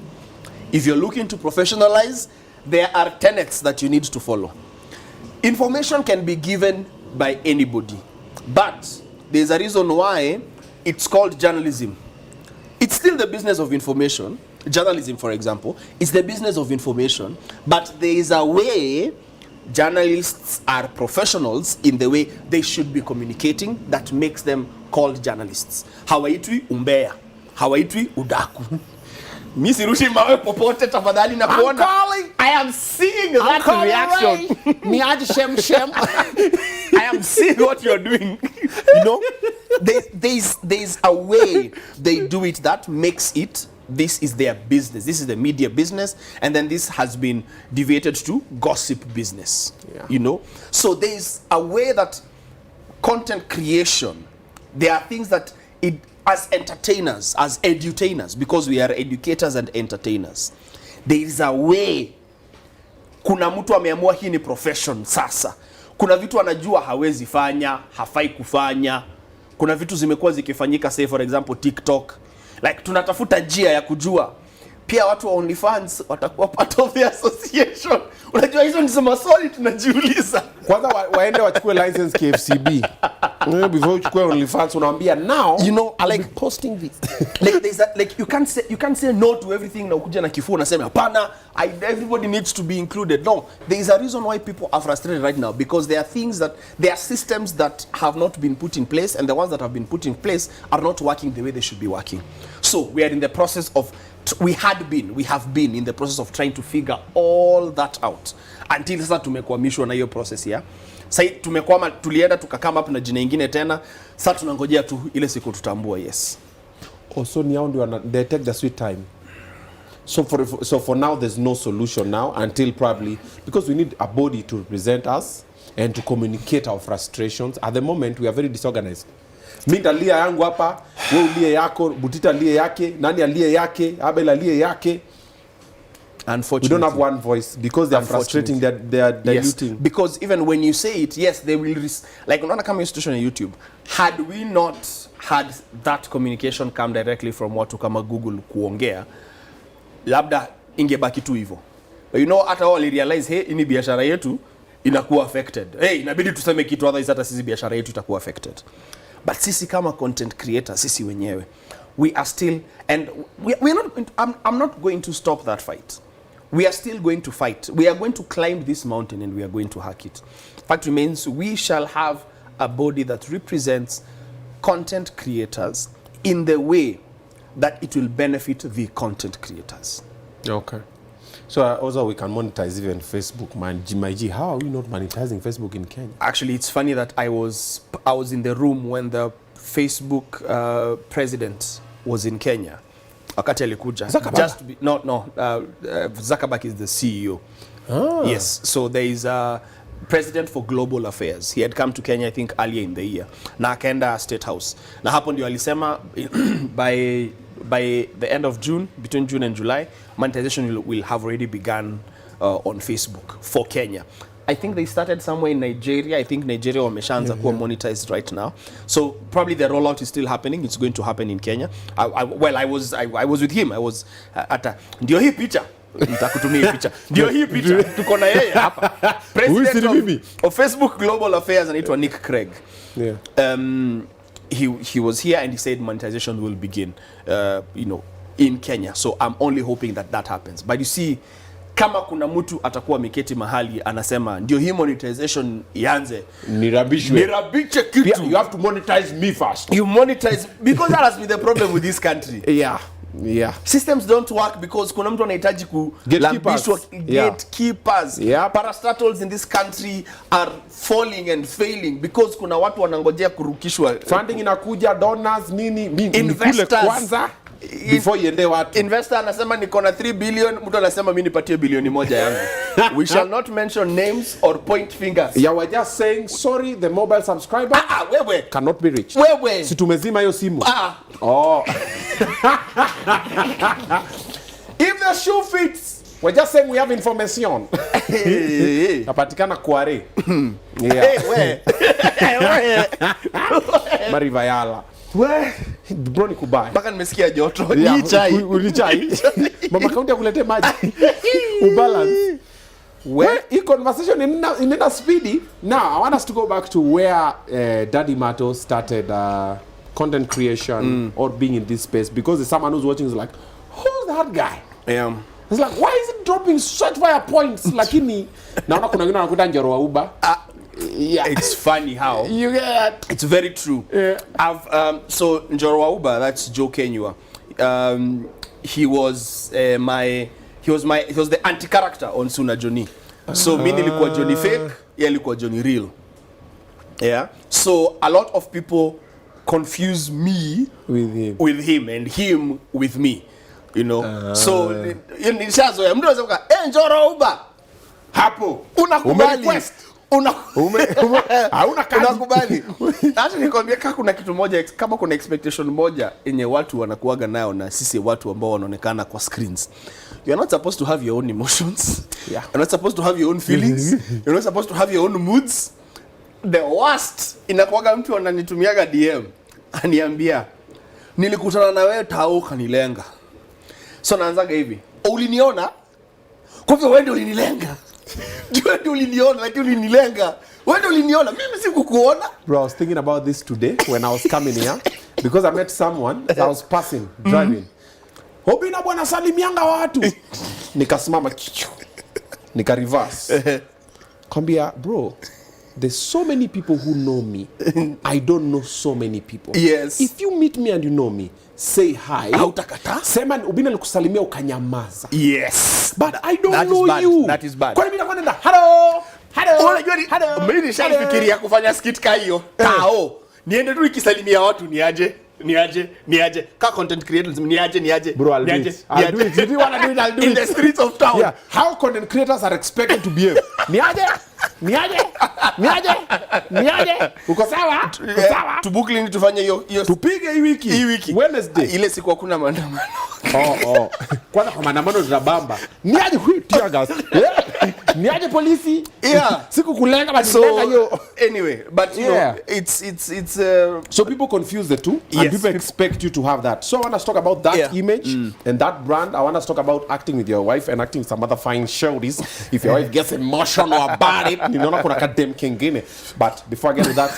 If you're looking to professionalize, there are tenets that you need to follow. Information can be given by anybody, but there's a reason why it's called journalism. It's still the business of information. Journalism, for example, is the business of information, but there is a way journalists are professionals in the way they should be communicating that makes them called journalists. Hawaitwi umbea, hawaitwi udaku. Mimi sirushi mawe popote tafadhali na kuona. I am seeing that reaction. Ni aje shem. I am seeing what you're doing. You know, there's a way they do it that makes it, this is their business. This is the media business, and then this has been deviated to gossip business. You know, so there's a way that content creation, there are things that as entertainers, as edutainers, because we are educators and entertainers, there is a way. Kuna mtu ameamua hii ni profession sasa. Kuna vitu anajua hawezi fanya, hafai kufanya. Kuna vitu zimekuwa zikifanyika, say for example TikTok. Like tunatafuta njia ya kujua pia watu wa OnlyFans watakuwa part of the association. Unajua hizo ni maswali tunajiuliza. Kwanza waende wachukue license KFCB. Before uchukue OnlyFans unaambia now, you know, like posting this. Like there's a, like you can't say no to everything na ukuja na kifua unasema hapana, everybody needs to be included. No, there is a reason why people are frustrated right now, because there are things that, there are systems that have not been put in place, and the ones that have been put in place are not working the way they should be working. So we are in the process of we have been in the process of trying to figure all that out until sasa tumekwamishwa na hiyo process ya sasa tumekwama, tulienda tukakama up na jina ingine tena, sasa tunangojea tu ile siku tutambua. Yes, also ndio they take the sweet time. So for now there's no solution now until probably, because we need a body to represent us and to communicate our frustrations. At the moment we are very disorganized. Mimi ndalia yangu hapa, wewe ulie yako, Butita lie yake, nani alie yake, Abel alie yake. Unfortunately, we don't have one voice because they are frustrating, they are diluting. Yes, because even when you say it, yes, they will like unaona kama institution on YouTube. Had we not had that communication come directly from watu kama Google kuongea, labda ingebaki tu hivyo. But you know, hata wao realize, hey, ini biashara yetu inakuwa affected. Hey, inabidi tuseme kitu, otherwise hata sisi biashara yetu itakuwa affected. But sisi kama content creators, sisi wenyewe, we are still, and we're not, I'm not going to stop that fight. We are still going to fight. We are going to climb this mountain and we are going to hack it. Fact remains, we shall have a body that represents content creators in the way that it will benefit the content creators. Okay. So also we can monetize even Facebook, man. G, how are we not monetizing Facebook in Kenya? Actually, it's funny that I was in the room when the Facebook president was in Kenya. Wakati alikuja. Zuckerberg is the CEO. Ah. Yes. So there is a president for global affairs. He had come to Kenya, I think, earlier in the year. Na akaenda State House. Na hapo ndio alisema by the end of June, between June and July, monetization will have already begun on Facebook for Kenya. I think they started somewhere in Nigeria. I think Nigeria wameshaanza kuwa monetized right now. So probably the rollout is still happening. It's going to happen in Kenya. I was with him. I was at ndio hii picha. Nitakutumia picha. Ndio hii picha. Tuko na yeye hapa. President of Facebook Global Affairs anaitwa Nick Craig. Yeah. He was here and he said monetization will begin in Kenya. So I'm only hoping that happens. But you see, kama kuna mtu atakuwa miketi mahali anasema ndio hii monetization ianze, nirabiche kitu, you have to monetize me first. You monetize, because that has been the problem with this country. Yeah. Systems don't work because kuna mtu anahitaji kulambishwa gatekeepers. Yeah. Parastatals in this country are falling and failing because kuna watu wanangojea kurukishwa. Funding inakuja, donors nini, investors kwanza before yende watu. Investor anasema niko na 3 billion, mtu anasema mimi nipatie bilioni moja yangu. We shall not mention names or point fingers. Yeah, we're just saying sorry, the mobile subscriber wewe cannot be reached. Wewe si tumezima hiyo simu. Oh. If the shoe fits, we're just saying we have information. Napatikana Kware. Yeah. Hey, Marivayala. Bro ni kubai. Baka nimesikia joto. Ni chai. Ulichai. Mama kaunti akulete maji. Ubalance. Where hii conversation inaenda speedy. Now I want us to go back to where Daddy Marto started content creation or being in this space, because there's someone who's watching is like, who's that guy? Yeah. It's like, why is it dropping such fire points? Lakini naona kuna wengine wanakuta njoro wa Uber. Yeah, it's funny how you get. It's very true. Yeah. So Njoro wa Uber, that's Joe Kenyua. He was the anti-character on Na Jonnie. So mimi nilikuwa Johnny fake, yeye alikuwa Johnny real. Yeah. So a lot of people confuse me with him and him with me. You know. So nishazoea mtu anasema Njoro wa Uber. Hapo unakubali. Unakubali. Hata nikwambia kuna kitu moja, kama kuna expectation moja yenye watu wanakuaga nayo na sisi watu ambao wanaonekana kwa screens. You are not supposed to have your own emotions. Yeah. You're not supposed to have your own feelings. You're not supposed to have your own moods. The worst inakuaga mtu ananitumiaga DM aniambia nilikutana na wewe tao kanilenga. So naanzaga hivi, uliniona? Kwa hivyo wewe ndio ulinilenga. Wewe ndio uliniona, lakini ulinilenga. Wewe ndio uliniona, mimi sikukuona. Bro, I was thinking about this today when I was coming here because I met someone as I was passing, driving. Obinna bwana salimianga watu. Nikasimama kichu. Nika reverse. Kwambia, bro, there's so many people who know me. I don't know so many people. Yes. If you meet me and you know me, say hi. Hautakata? Sema Obinna alikusalimia ukanyamaza. Yes. But I don't That know is bad. you. That is bad. Kwa nini nakwenda hello? Hello. Unajua mimi nishafikiria kufanya skit ka hiyo. Tao. Niende tu ikisalimia watu niaje. Ka content creators niaje. Bro, I'll do it. I'll do it. If you want to do it, I'll do it. In the streets of town. Yeah. How content creators are expected to behave. Niaje. Uko sawa? Tubuki lini tufanye hiyo Tupige hii wiki. Wednesday. Ile siku hakuna maandamano. Kwanza kwa maandamano tunabamba. Niaje tear gas. Niaje polisi. Yeah. Siku kulenga badilenga hiyo. Anyway, but you know, it's so people confuse the two, and people expect you to have that. So I want us to talk about that image and that brand. I want us to talk about acting with your wife and acting with some other fine shows. If your wife gets emotional about it, ninaona kuna kadem kingine. But before I get to that,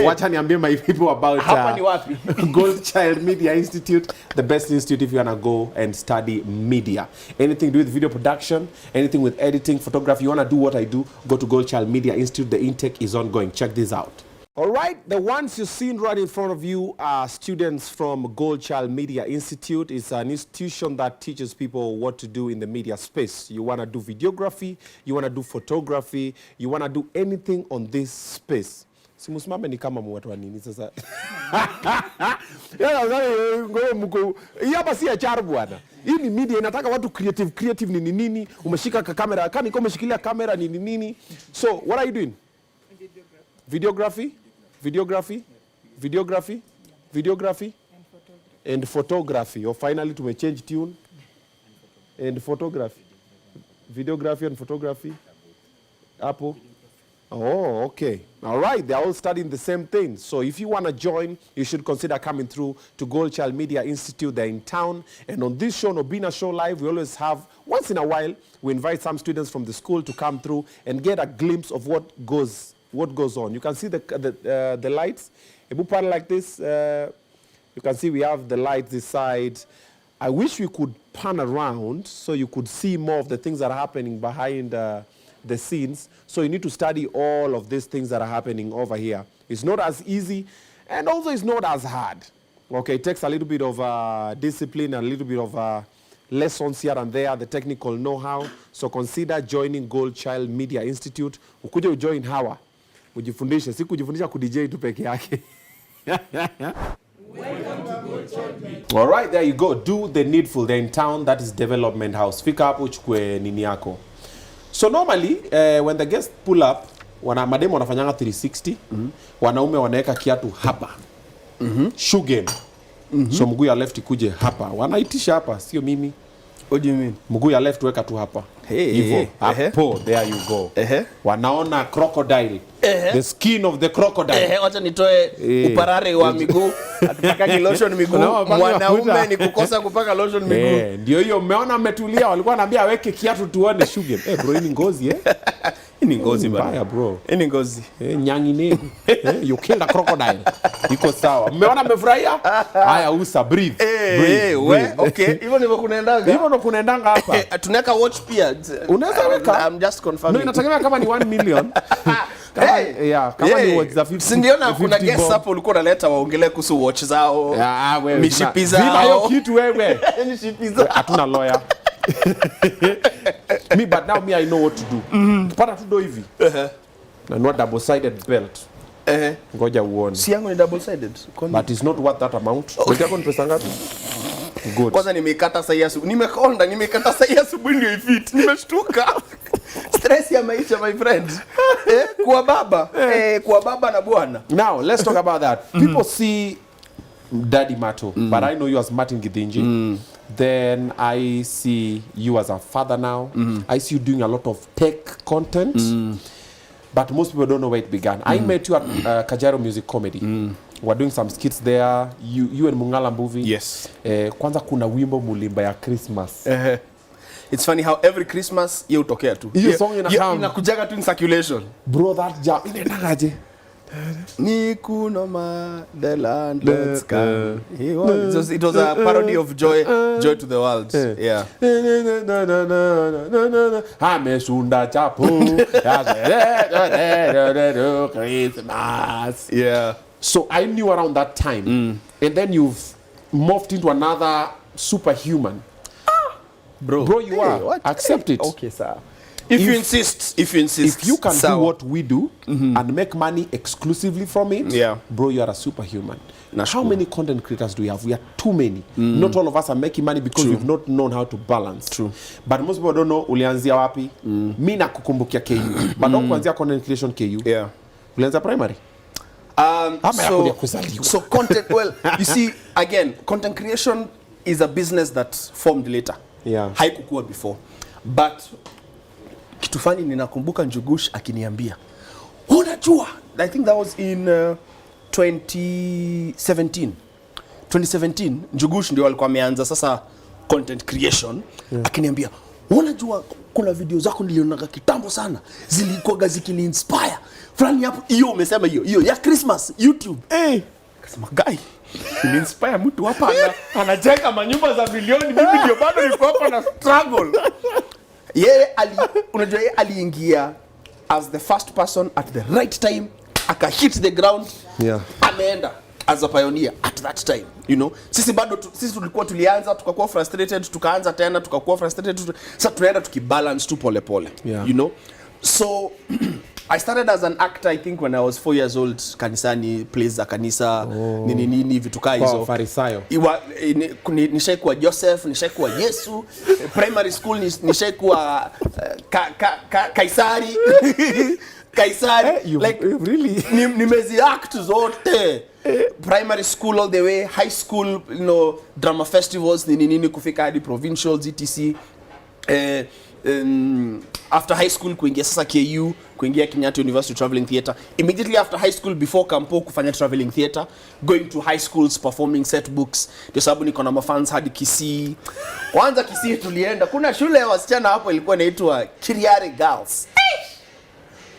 wacha niambie my people about Gold Child Media Institute, the best institute if you want to go and study media. Anything to do with video production, anything with editing, photography, you want to do what I do, go to Gold Child Media Institute. The intake is ongoing. Check this out. All right, the ones you've seen right in front of you are students from Gold Child Media Institute. It's an institution that teaches people what to do in the media space. You want to do videography, you want to do photography, you want to do anything on this space. Simusimame ni kama watu wa nini sasa. Hapa si HR bwana. Hii ni media inataka watu creative ni nini? Umeshika kamera, kama iko umeshikilia kamera ni nini? So, what are you doing? Videography and photography. Or finally to change tune and photography. Videography and photography. Apple. Oh, okay. All right. They're all studying the same thing. So if you want to join, you should consider coming through to Gold Child Media Institute. They're in town. And on this show, Obinna Show Live, we always have, once in a while, we invite some students from the school to come through and get a glimpse of what goes on. You can see the lights. If we pan like this, you can see we have the lights this side. I wish we could pan around so you could see more of the things that are happening behind the scenes. So you need to study all of these things that are happening over here. It's not as easy, and also it's not as hard. Okay, it takes a little bit of discipline, a little bit of lessons here and there, the technical know-how. So consider joining Gold Child Media Institute. Ukuje ujoin hawa. Ujifundishe, si kujifundisha ku DJ tu peke yake. All right, there you go. Do the needful. They're in town. That is Development House. Fika hapo uchukue nini yako. So normally, when the guests pull up, mademo wanafanyanga 360, wanaume wanaweka kiatu hapa. Shoe game. So mguu ya left ikuje hapa. Wanaitisha hapa, sio mimi. What do you mean? Mguu ya left weka tu hapa. Hivyo. Hapo, there you go. Wanaona crocodile. The skin of the crocodile. Wacha nitoe uparare wa miguu. Atupaka lotion miguu. Mwanaume ni kukosa kupaka lotion miguu. Ndio hiyo umeona mmetulia, walikuwa wanaambia aweke kiatu tuone shoe game. Bro, hii ni ngozi Hii ni ngozi bana. Bro. Hii ni ngozi. Nyangi nini? You killed a crocodile. Iko sawa. Mmeona mmefurahia? Haya usa breathe. Okay. Hivyo ndivyo kunaendanga hapa. Tunaweka watch pia. Unaweza weka. I'm just confirming. No, inategemea kama ni 1 million. Kama ni watch za 50. Si ndio na kuna guest hapo ulikuwa unaleta waongelee kuhusu watch zao. Wewe. Mishipi zao. Bila hiyo kitu wewe. Mishipi zao. Hatuna lawyer. But now I know what to do. Kipata tu do hivi. Na no double sided belt. Ngoja uone. Si yangu ni double sided. But it's not worth that amount. Unataka ni pesa ngapi? Good. Kwanza nimekata saa hii asubuhi. Nimekata saa hii asubuhi ndio ifit. Nimeshtuka. Stress ya maisha my friend. Kwa baba na bwana. Now, let's talk about that. People see Daddy Marto, but I know you as Martin Githinji. Then I see you as a father now. I see you doing a lot of tech content. But most people don't know where it began. I met you at Kajaro Music Comedy. We're doing some skits there. You and Mungala movie. Yes. Kwanza kuna wimbo mulimba ya Christmas. It's funny how every Christmas you utokea tu. Hiyo song inakujaga tu in circulation. Bro, that jam. Inaendangaje? Nikunoma, the landlords come. It was a parody of Joy to the World. Yeah. Amesunda chapu. Christmas. Yeah. So I knew around that time. And then you've morphed into another superhuman. Bro, you are. What? Accept it. Okay, sir. If you insist. If you can sir. do what we do and make money exclusively from it, Yeah. bro, you are a superhuman. That's How cool. many content creators do we have? We are too many. Not all of us are making money because we've not known how to balance. True. But most people don't know ulianzia wapi. Mi nakukumbukia KU. But don't kuanzia content creation KU. Yeah. Ulianzia primary. So content, well, you see, again, content creation is a business that formed later. Yeah. Haikukua before. But kitu fani ninakumbuka Njugush akiniambia, unajua, I think that was in 2017. 2017, Njugush ndio alikuwa ameanza sasa content creation. Akiniambia, unajua kuna video zako nilionaga kitambo sana, zilikuwa zikini inspire. Fulani hapo, hiyo umesema hiyo ya Christmas YouTube. Akasema, guy, ili inspire mtu hapa anajenga manyumba za milioni, mimi ndio bado niko hapa na struggle. Unajua yeye aliingia as the first person at the right time, aka hit the ground. Yeah. Ameenda as a pioneer at that time, you know. Sisi bado sisi tulikuwa tulianza tukakuwa frustrated, tukaanza tena tukakuwa frustrated, sasa tunaenda tukibalance tu pole pole. Yeah. You know. So I started as an actor, I think, when I was 4 years old. Kanisani, plays za kanisa, nini vitu kaa hizo. Farisayo. Nishaikuwa Joseph, nishaikuwa Yesu. Primary school nishaikuwa Kaisari. Kaisari. Like really? Nimezi act zote. Primary school all the way, high school, you know, drama festivals, nini kufika hadi provincials, etc. After high school kuingia sasa KU, kuingia Kenyatta University Traveling Theatre. Immediately after high school, before Campo, kufanya Traveling Theatre, going to high schools, performing set books. Ndio sababu niko na mafans hadi Kisii. Kwanza Kisii tulienda, kuna shule ya wasichana hapo ilikuwa inaitwa Kiriari Girls.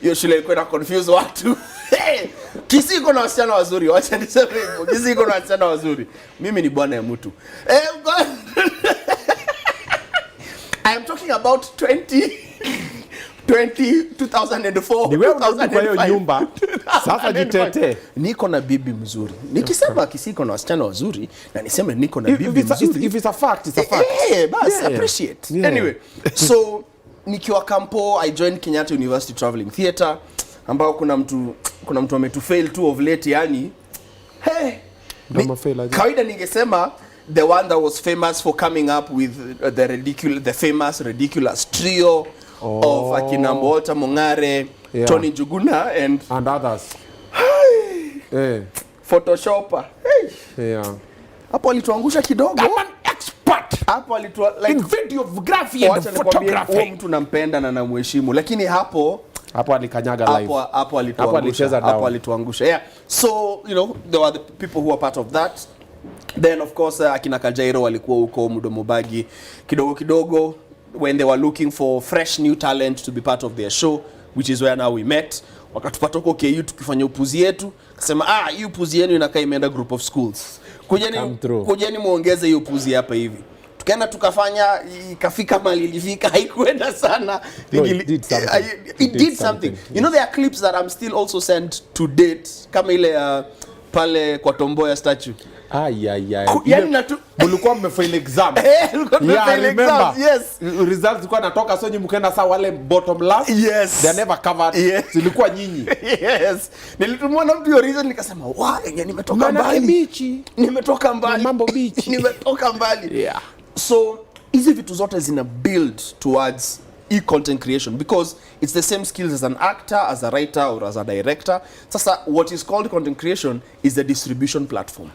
Hiyo shule ilikuwa na confuse watu. Kisii iko na wasichana wazuri, wacha niseme hivyo. Kisii iko na wasichana wazuri. Mimi ni bwana ya mtu. I am talking about 2004. Ni wewe unarudi kwa hiyo nyumba. Sasa jitete. Niko na bibi mzuri. Nikisema Kisii iko na wasichana wazuri na niseme niko na bibi mzuri. If it's a fact, it's a fact. Bas, appreciate. Yeah. Anyway, so nikiwa Campo, I joined Kenyatta University Traveling Theatre, ambao kuna mtu ametufail too of late, yani. Kawaida ningesema the one that was famous for coming up with the famous ridiculous trio of akina Mbota Mongare, Tony Njuguna and others. Photoshopper. Hapo alituangusha kidogo. I'm an expert. Hapo like in videography and photography. Mtu nampenda na namheshimu, lakini hapo alikanyaga live. Hapo alituangusha. Yeah. So, you know, there were the people who were part of that. Then of course akina Kajairo walikuwa huko Mudomo Bagi kidogo when they were looking for fresh new talent to be part of their show, which is where now we met. Wakatupata huko KU tukifanya upuzi yetu, akasema hii upuzi yenu inakaa imeenda group of schools. Kujeni muongeze hiyo upuzi hapa hivi. Tukaenda tukafanya, ikafika mali ilifika, haikuenda sana. It did something. You know, there are clips that I'm still also sent to date, kama ile pale kwa Tomboya statue. Yani mulikuwa mmefail exam. Remember. Yes. Results zilikuwa natoka, so nyinyi mkaenda saa wale bottom last. Yes. They never covered. Yes. Zilikuwa nyinyi. Yes. Nilitumwa na mtu yo reason nikasema, nimetoka mbali. Nimetoka mbali. Mambo beach. Nimetoka mbali. Yeah. So, hizi vitu zote zina build towards content creation because it's the same skills as an actor, as a writer, or as a director. Sasa, what is called content creation is the distribution platform,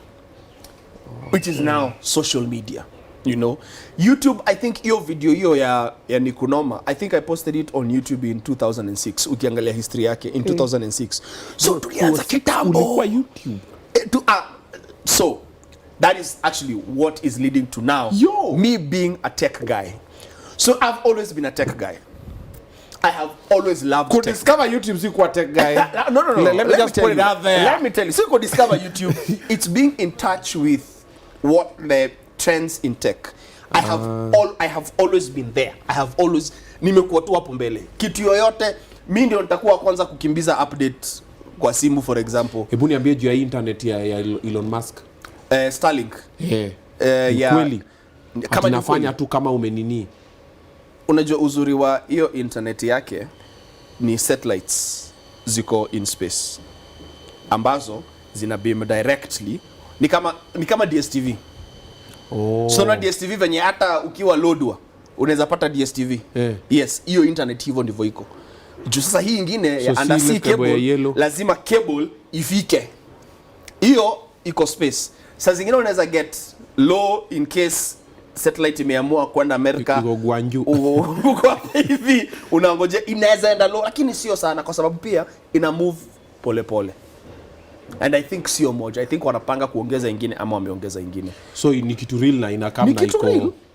which is now social media. You know, YouTube, I think your video hiyo ya Nikunoma, I think I posted it on YouTube in 2006. Ukiangalia history yake in 2006. So tulianza kitambo kwa YouTube. So that is actually what is leading to now me being a tech guy. So I've always been a tech guy. I have always loved Could tech. discover YouTube si kwa tech guy. No. Let me just put it out there. Let me tell you. So you could discover YouTube. It's being in touch with what the trends in tech. I have always been there. I have always nimekuwa tu hapo mbele. Kitu yoyote mimi ndio nitakuwa kwanza kukimbiza update kwa simu for example. Hebu niambie juu ya internet ya Elon Musk. Starlink. Yeah. Kweli. Kama nafanya tu kama umenini. Unajua uzuri wa hiyo internet yake ni satellites ziko in space ambazo zina beam directly ni kama DSTV. So na DSTV venye hata ukiwa loadwa unaweza pata DSTV. Yes, hiyo internet hivyo ndivyo iko. Juu sasa hii nyingine ya undersea cable lazima cable ifike. Hiyo iko space. Sasa zingine unaweza get low in case satellite imeamua kwenda Amerika. Uko Gwanju. Uko hivi unangoje inaweza enda low lakini sio sana kwa sababu pia ina move pole pole. And I think sio moja. I think wanapanga kuongeza ingine ama wameongeza ingine. So ni kitu real na inakaa na iko.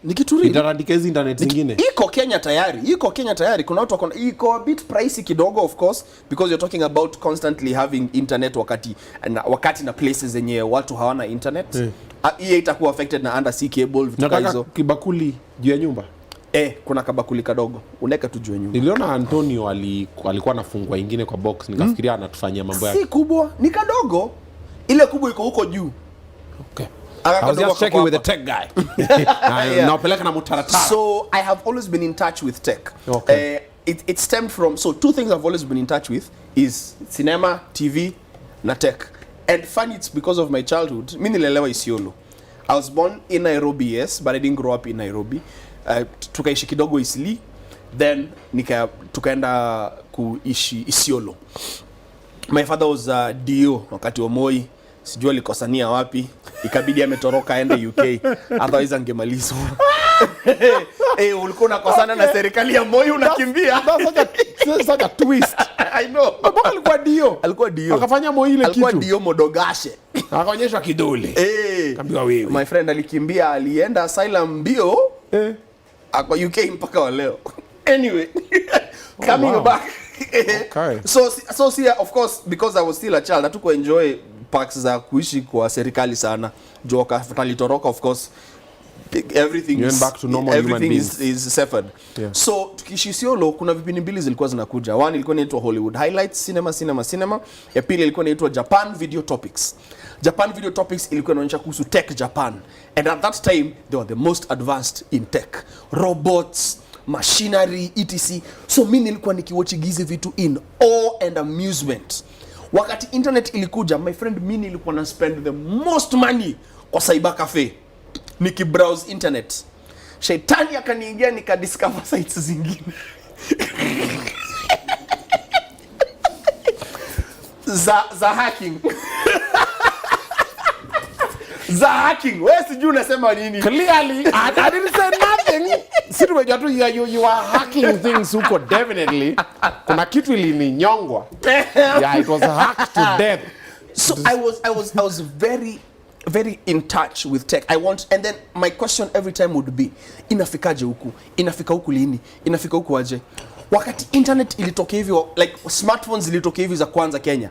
Ni kitu real. Itaradicate internet zingine. Iko Kenya tayari. Kuna watu wako iko a bit pricey kidogo of course because you're talking about constantly having internet wakati na places zenye watu hawana internet. Hii itakuwa affected na undersea cable vitu kama hizo. Kibakuli juu ya nyumba. Kuna kabakuli kadogo. Unaweka tu juu ya nyumba. Niliona Antonio alikuwa anafungwa ingine kwa box nikafikiria anatufanyia mambo yake. Si kubwa, ni kadogo. Ile kubwa iko huko juu. Okay. I was just checking with the tech guy. Naopeleka na mutaratara. So I have always been in touch with tech. Okay. It stemmed from, so two things I've always been in touch with is cinema, TV, na tech. And funny, it's because of my childhood. Mimi nilelewa Isiolo. I was born in Nairobi, yes, but I didn't grow up in Nairobi. Tukaishi kidogo Isli, then tukaenda kuishi Isiolo. My father was DO wakati wa Moi. Sijua alikosania wapi, ikabidi ametoroka aende UK, otherwise angemalizwa. Ulikuwa unakosana na serikali ya Moi unakimbia. That's such a twist. I know. Baba alikuwa dio. Akafanya Moi ile kitu. Alikuwa dio modogashe. Akaonyeshwa kidole. Kaambiwa wewe. My friend alikimbia, alienda asylum bio. Ako UK mpaka wa leo. Anyway, coming back. Okay. So see, of course, because I was still a child, I took to enjoy perks za kuishi kwa serikali sana. Joka talitoroka, of course. Everything is back to normal. Everything is severed. Yeah. So tukiishi Isiolo kuna vipindi mbili zilikuwa zinakuja. One ilikuwa inaitwa Hollywood Highlights, cinema. Ya pili ilikuwa inaitwa Japan Video Topics. Japan Video Topics ilikuwa inaonyesha kuhusu tech Japan. And at that time they were the most advanced in tech. Robots, machinery, etc. So mimi nilikuwa nikiwatch vitu in awe and amusement. Wakati internet ilikuja, my friend, mimi nilikuwa na spend the most money kwa cyber cafe. Nikibrowse internet. Shetani akaniingia nikadiscover sites zingine. za hacking. Za hacking. Wewe sijui unasema nini? Clearly, I didn't say nothing. Sisi tumejua tu you are hacking things huko definitely. Kuna kitu ilininyongwa. Yeah, it was hacked to death. So I was very in touch with tech. And then my question every time would be, inafikaje huku? Inafika huku lini? Inafika huku aje? Wakati internet ilitokea hivyo, like smartphones ilitokea hivi za kwanza Kenya.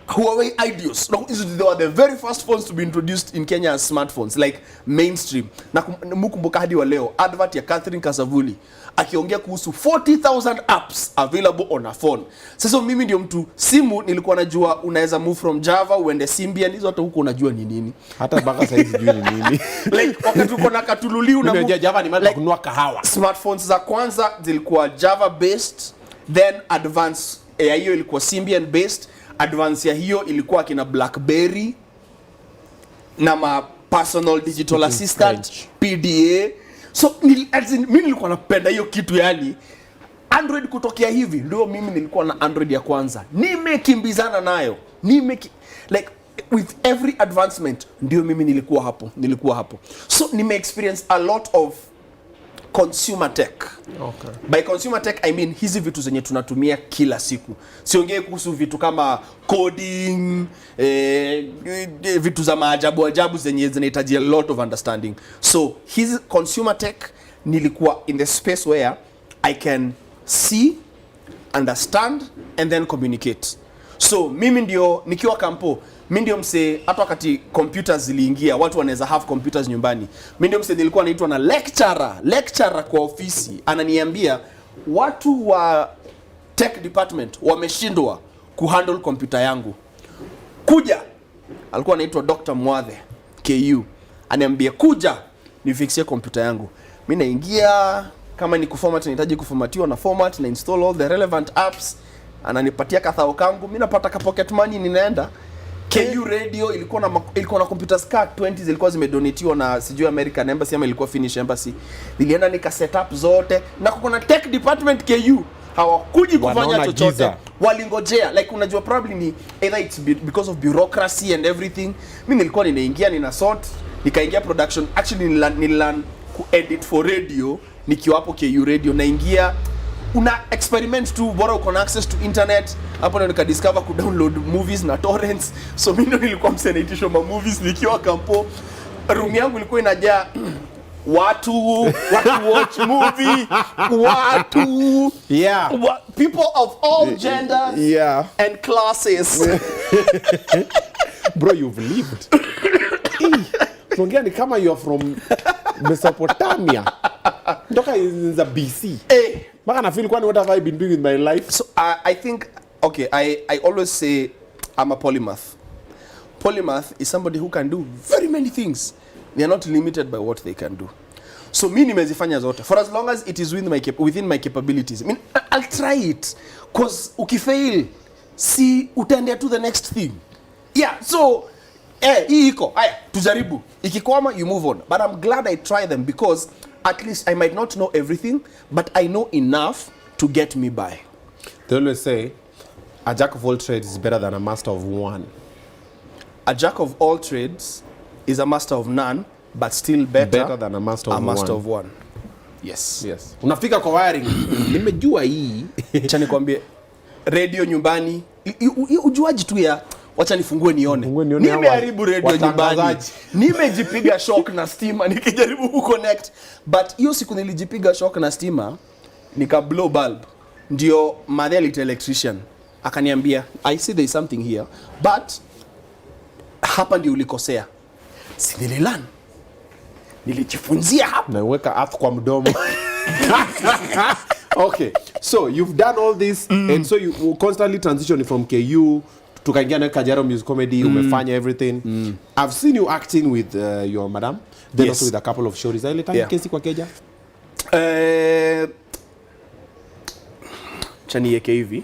Huawei Ideos. They were the very first phones to be introduced in Kenya as smartphones, like mainstream. Na mkumbuka hadi wa leo, advert ya Catherine Kasavuli akiongea kuhusu 40,000 apps available on a phone. Sasa mimi ndio mtu simu nilikuwa najua unaweza move from Java uende Symbian, hizo hata huko unajua ni nini. Hata mpaka sasa sijui ni nini. Like wakati uko na katululi una move Java ni maana kununua kahawa. Smartphones za kwanza zilikuwa Java based, then advance ya hiyo ilikuwa Symbian based. Advance ya hiyo ilikuwa kina BlackBerry na ma personal digital assistant PDA. So mimi nilikuwa napenda hiyo kitu, yani Android kutokea hivi ndio mimi nilikuwa na Android ya kwanza. Nimekimbizana nayo. Like with every advancement ndio mimi nilikuwa hapo. So nime experience a lot of consumer tech. Okay. By consumer tech I mean hizi vitu zenye tunatumia kila siku. Siongee kuhusu vitu kama coding, vitu za maajabu zenye zinahitaji a lot of understanding. So hizi consumer tech nilikuwa in the space where I can see, understand and then communicate. So mimi ndio nikiwa kampo, mimi ndio mse, hata wakati computers ziliingia, watu wanaweza have computers nyumbani. Mimi ndio mse nilikuwa naitwa na lecturer kwa ofisi, ananiambia watu wa tech department wameshindwa kuhandle computer yangu. Kuja, alikuwa anaitwa Dr. Mwathe KU, ananiambia kuja nifixie computer yangu. Mimi naingia, kama ni kuformat nahitaji kuformatiwa na format na install all the relevant apps, ananipatia kathao kangu, mimi napata ka pocket money, ninaenda KU radio. Ilikuwa na computers ka 20 zilikuwa zimedonatiwa na sijui American Embassy ama ilikuwa Finnish Embassy. Nilienda nika set up zote, na kuna tech department KU hawakuji kufanya chochote, walingojea. Like unajua probably ni either it's because of bureaucracy and everything. Mimi nilikuwa ninaingia, nina sort, nikaingia production. Actually nilan ku-edit for radio nikiwa hapo KU radio. Naingia, una experiment tu, bora uko na access to internet. Hapo ndo nikadiscover ku download movies na torrents. So mimi ndo nilikuwa msenaitisho ma movies nikiwa kampo. Room yangu ilikuwa inajaa watu watch movie, watu, yeah, people of all genders, yeah, and classes. Bro, you've lived. Tuongea ni kama you're from Mesopotamia. Ndoka in the BC. Maka na feel kwani what have I been doing with my life? So I think, okay, I always say I'm a polymath. Polymath is somebody who can do very many things. They are not limited by what they can do. So mimi nimezifanya zote for as long as it is within my capabilities. I mean, I'll try it, cause ukifail, si utaendea to the next thing. Yeah, so hii iko haya, tujaribu. Ikikwama, you move on. But I'm glad I try them, because at least I might not know everything, but I know enough to get me by. They always say a jack of all trades is better than a master of one. A jack of all trades is a master of none, but still better than a master of one. Yes. Yes. Unafika kwa wiring. Nimejua hii. Acha nikwambie, radio nyumbani, ujuaji tu ya wacha nifungue nione. Nimeharibu radio nyumbani. Nimejipiga shock na stima nikijaribu kuconnect. But hiyo siku nilijipiga shock na stima, nika blow bulb. Ndio madhe little electrician akaniambia, I see there is something here, but hapa ndio ulikosea. Si nililan, nilijifunzia hapa. Naweka earth kwa mdomo. Okay, so you've done all this, and so you constantly transition from KU tukaingia na Kajaro Music Comedy, umefanya everything. I've seen you acting with your madam, then also with a couple of shows. Ile time kesi kwa Keja? Chani yake hivi.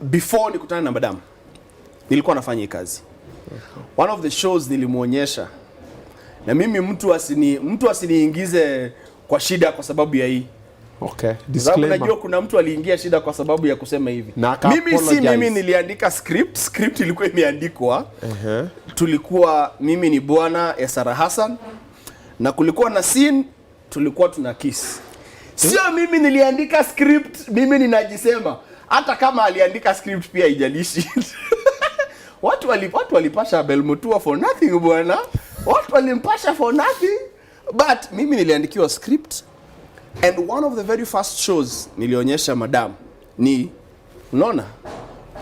Before nikutana na madam, nilikuwa nafanya hii kazi. One of the shows nilimuonyesha, na mimi mtu asiniingize kwa shida kwa sababu ya hii. Okay, disclaimer. Najua kuna mtu aliingia shida kwa sababu ya kusema hivi. Mimi niliandika script ilikuwa imeandikwa. Tulikuwa, mimi ni bwana ya Sarah Hassan, na kulikuwa na scene tulikuwa tuna kiss. Sio mimi niliandika script, mimi ninajisema. Hata kama aliandika script pia haijalishi. Watu walipasha Belmutua for nothing bwana. Watu walimpasha for nothing. But mimi niliandikiwa script, and one of the very first shows nilionyesha madam ni, unaona,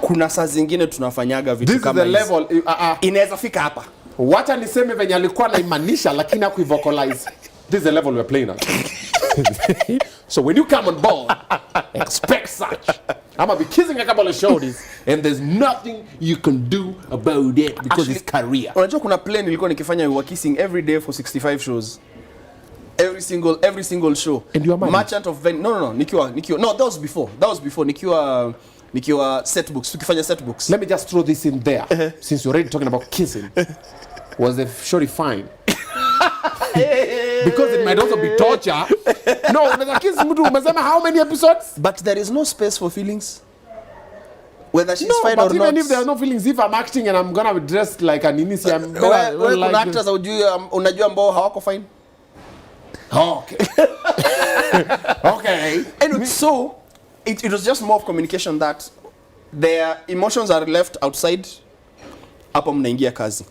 kuna saa zingine tunafanyaga vitu kama hizi. This is the level, inaweza fika hapa. Wacha niseme venye alikuwa anaimanisha lakini hakuivocalize. This is the level we're playing at. So when you come on board, expect such. I'm gonna be kissing a couple of shoulders, and there's nothing you can do about it, because actually, it's career. Unajua kuna play nilikuwa nikifanya, we were kissing every day for 65 shows. Every single show. And you are married? Merchant of Venice. No, nikiwa. No, that was before. Nikiwa set books. Tukifanya set books. Let me just throw this in there. Since you're already talking about kissing. Was the show fine? Because it might also be torture. No, unaweza kiss mtu umesema how many episodes? But there is no space for feelings. Whether she's fine or not. Even if there are no feelings, if I'm acting and I'm gonna be dressed like an inisi, I'm like actors unajua ambao hawako fine. Okay. Okay. Anyway, so it was just more of communication, that their emotions are left outside. Hapo mnaingia kazi.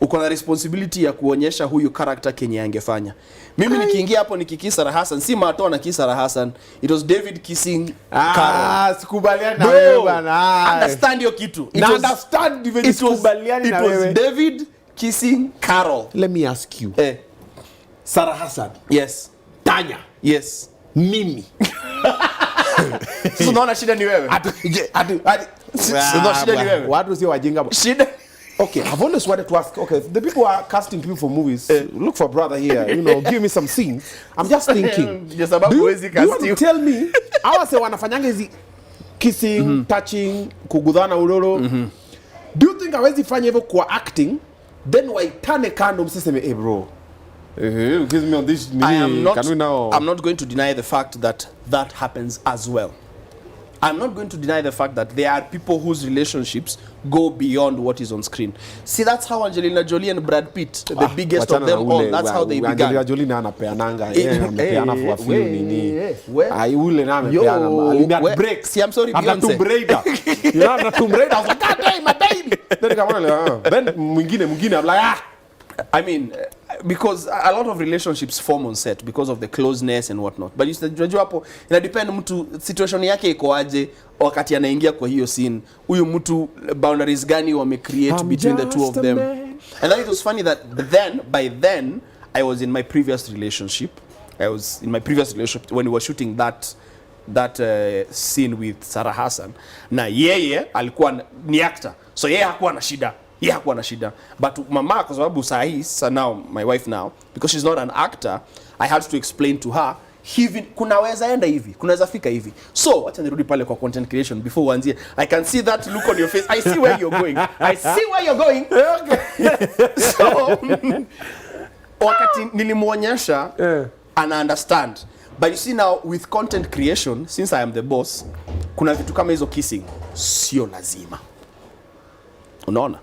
uko na responsibility ya kuonyesha huyu character kenye angefanya. Mimi nikiingia hapo nikikisa Sarah Hassan, si Marto na kisa Sarah Hassan, it was David kissing Carol. Sikubaliani na wewe bwana. Understand hiyo kitu. Na understand even sikubaliani na wewe. It was David kissing Carol. Let me ask you. Sarah Hassan. Yes. Tanya. Yes. Mimi. Sasa unaona shida ni wewe. Sasa shida ni wewe. Watu sio wajinga. Shida. Okay, I've always wanted to ask. Okay, the people who are casting people for movies, look for a brother here. You know, give me some scenes. I'm just thinking. Just about do you want to tell me? Hawa se wanafanyanga hizi kissing, touching, kugudhana ulolo. Do you think hawezi fanya hivyo kwa acting? Then waitane kando msiseme, hey bro. Give me on this. I'm not going to deny the fact that that happens as well. I'm not going to deny the fact that there are people whose relationships go beyond what is on screen. See, that's how Angelina Jolie and Brad Pitt, the biggest of them all, that's how they began. Angelina Jolie na anapeananga, anapeana for a few nini. Ule na amepeana. Alimia break. See, I'm sorry, Beyonce. Tomb Raider. You know, na Tomb Raider. I was like, God damn, my baby. Then mwingine, I'm like, I mean, because a lot of relationships form on set because of the closeness and whatnot. But unajua hapo ina depend mtu situation yake iko aje wakati anaingia kwa hiyo scene. Huyu mtu boundaries gani wame create between the two of them. And then it was funny that by then I was in my previous relationship. When we were shooting that scene with Sarah Hassan. Na yeye alikuwa ni actor. So yeye hakuwa na shida. But mama, kwa sababu now my wife now, because she's not an actor, I had to explain to her hivi kunaweza enda hivi, kunaweza fika hivi. So acha nirudi pale kwa content creation before uanzie. I can see that look on your face. I see where you're going. So wakati nilimuonyesha ana understand. But you see now with content creation, since I am the boss, kuna vitu kama hizo kissing sio lazima. Unaona?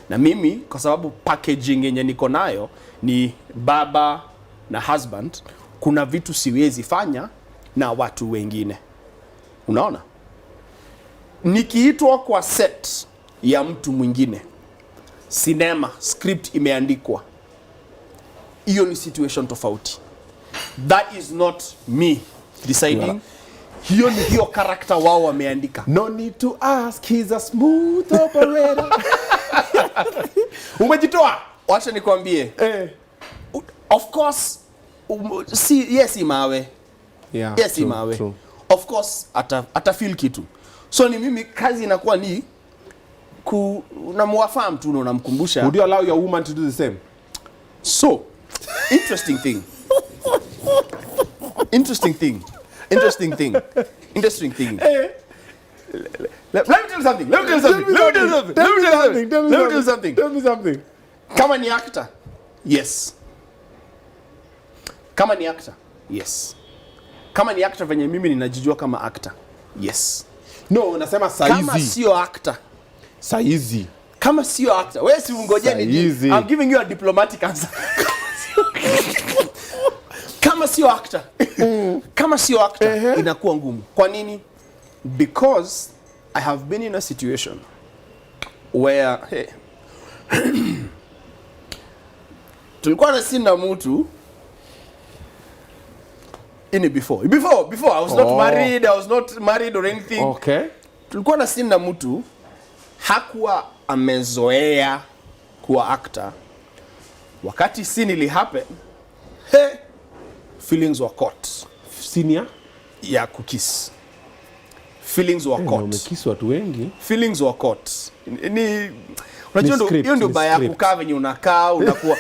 Na mimi kwa sababu packaging yenye niko nayo ni baba na husband, kuna vitu siwezi fanya na watu wengine. Unaona? Nikiitwa kwa set ya mtu mwingine, cinema, script imeandikwa, hiyo ni situation tofauti. That is not me deciding. Hiyo ni hiyo character wao wameandika. No need to ask, he's a smooth operator. Umejitoa. Wacha nikwambie. Of course, yes imawe. Yeah, yes imawe. True. Of course ata feel kitu. So ni mimi kazi inakuwa ni unamwafahamu tu na unamkumbusha. Would you allow your woman to do the same? So, interesting thing. Let me tell you something. Tell me something. Kama ni actor, yes. Kama ni actor venye mimi ninajijua kama actor, yes. No, nasema saizi. Kama sio actor. Saizi. Kama sio actor. Wewe si ungojeni. I'm giving you a diplomatic answer. Kama sio actor inakuwa ngumu. Kwa nini? Because I have been in a situation where tulikuwa na scene na mtu before I was not married or anything. Okay. Tulikuwa na scene na mtu hakuwa amezoea kuwa actor. Wakati scene ili happen, feelings were caught. Senior ya kukiss. Feelings were caught. Umekiss watu wengi. Feelings were caught. Unajua hiyo ndio baya kukaa venye unakaa, unakuwa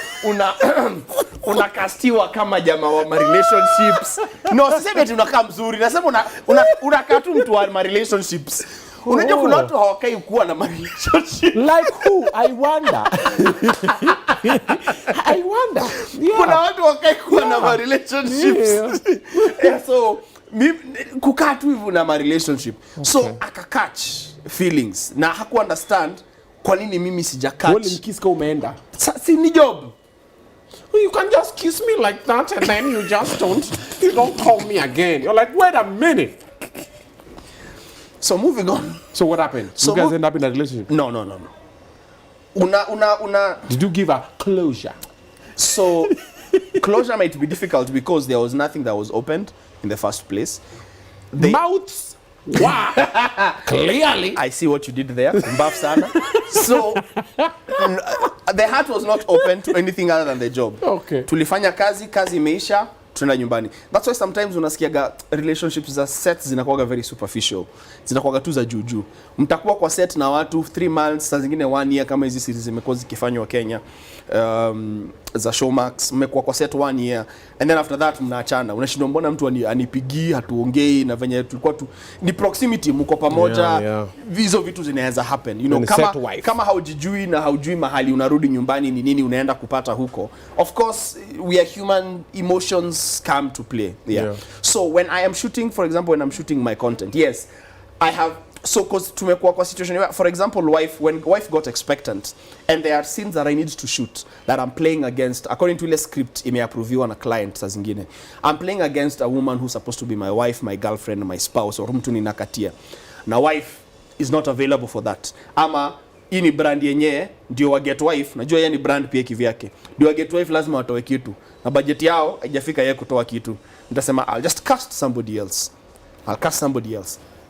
unakastiwa kama jamaa wa ma relationships. No, sisemi eti unakaa mzuri. Nasema unakaa tu mtu wa ma relationships. Unajua kuna watu hawakai kuwa na ma relationship. Like who? I wonder. Yeah. Kuna watu hawakai kuwa na ma relationships. So kukaa tu hivyo na ma relationship. Okay. So akakatch feelings na haku understand kwa nini mimi sijakatch. Wewe mkiss kwa umeenda. Si ni job. You can just kiss me like that and then you don't call me again. You're like, wait a minute. So moving on. So what happened? So you guys end up in a relationship? No. Did you give a closure? So closure might be difficult because there was nothing that was opened in the first place. Mouths. Wow. Clearly. I see what you did there. Mbaf sana. So the heart was not open to anything other than the job. Okay. Tulifanya kazi imeisha, tunaenda nyumbani. That's why sometimes unasikiaga relationships za sets zinakuwa very superficial. Zinakuwa tu za juju. Mtakuwa kwa set na watu 3 months, saa zingine 1 year kama hizi series zimekuwa zikifanywa Kenya. Za Showmax, mmekuwa kwa set 1 year and then after that mnaachana. Unashindwa mbona mtu anipigii, hatuongei na venye tulikuwa tu ni proximity, mko pamoja. Hizo vitu zinaweza happen, you know, kama haujijui na haujui mahali unarudi nyumbani ni nini unaenda kupata huko. Of course we are human, emotions come to play. So when I am shooting, for example, when I'm shooting my content, yes, I have. So cause tumekuwa kwa situation where, for example, when wife got expectant and there are scenes that I need to shoot that I'm playing against according to the script imeapproviwa na client saa zingine. I'm playing against a woman who's supposed to be my wife, my girlfriend, my spouse, or mtu ninakatia. Na wife is not available for that. Ama hii ni brand yenyewe ndio wa get wife, najua yeye ni brand pia kivyake. Ndio wa get wife lazima watoe kitu. Na budget yao haijafika yeye kutoa kitu. Nitasema I'll just cast somebody else.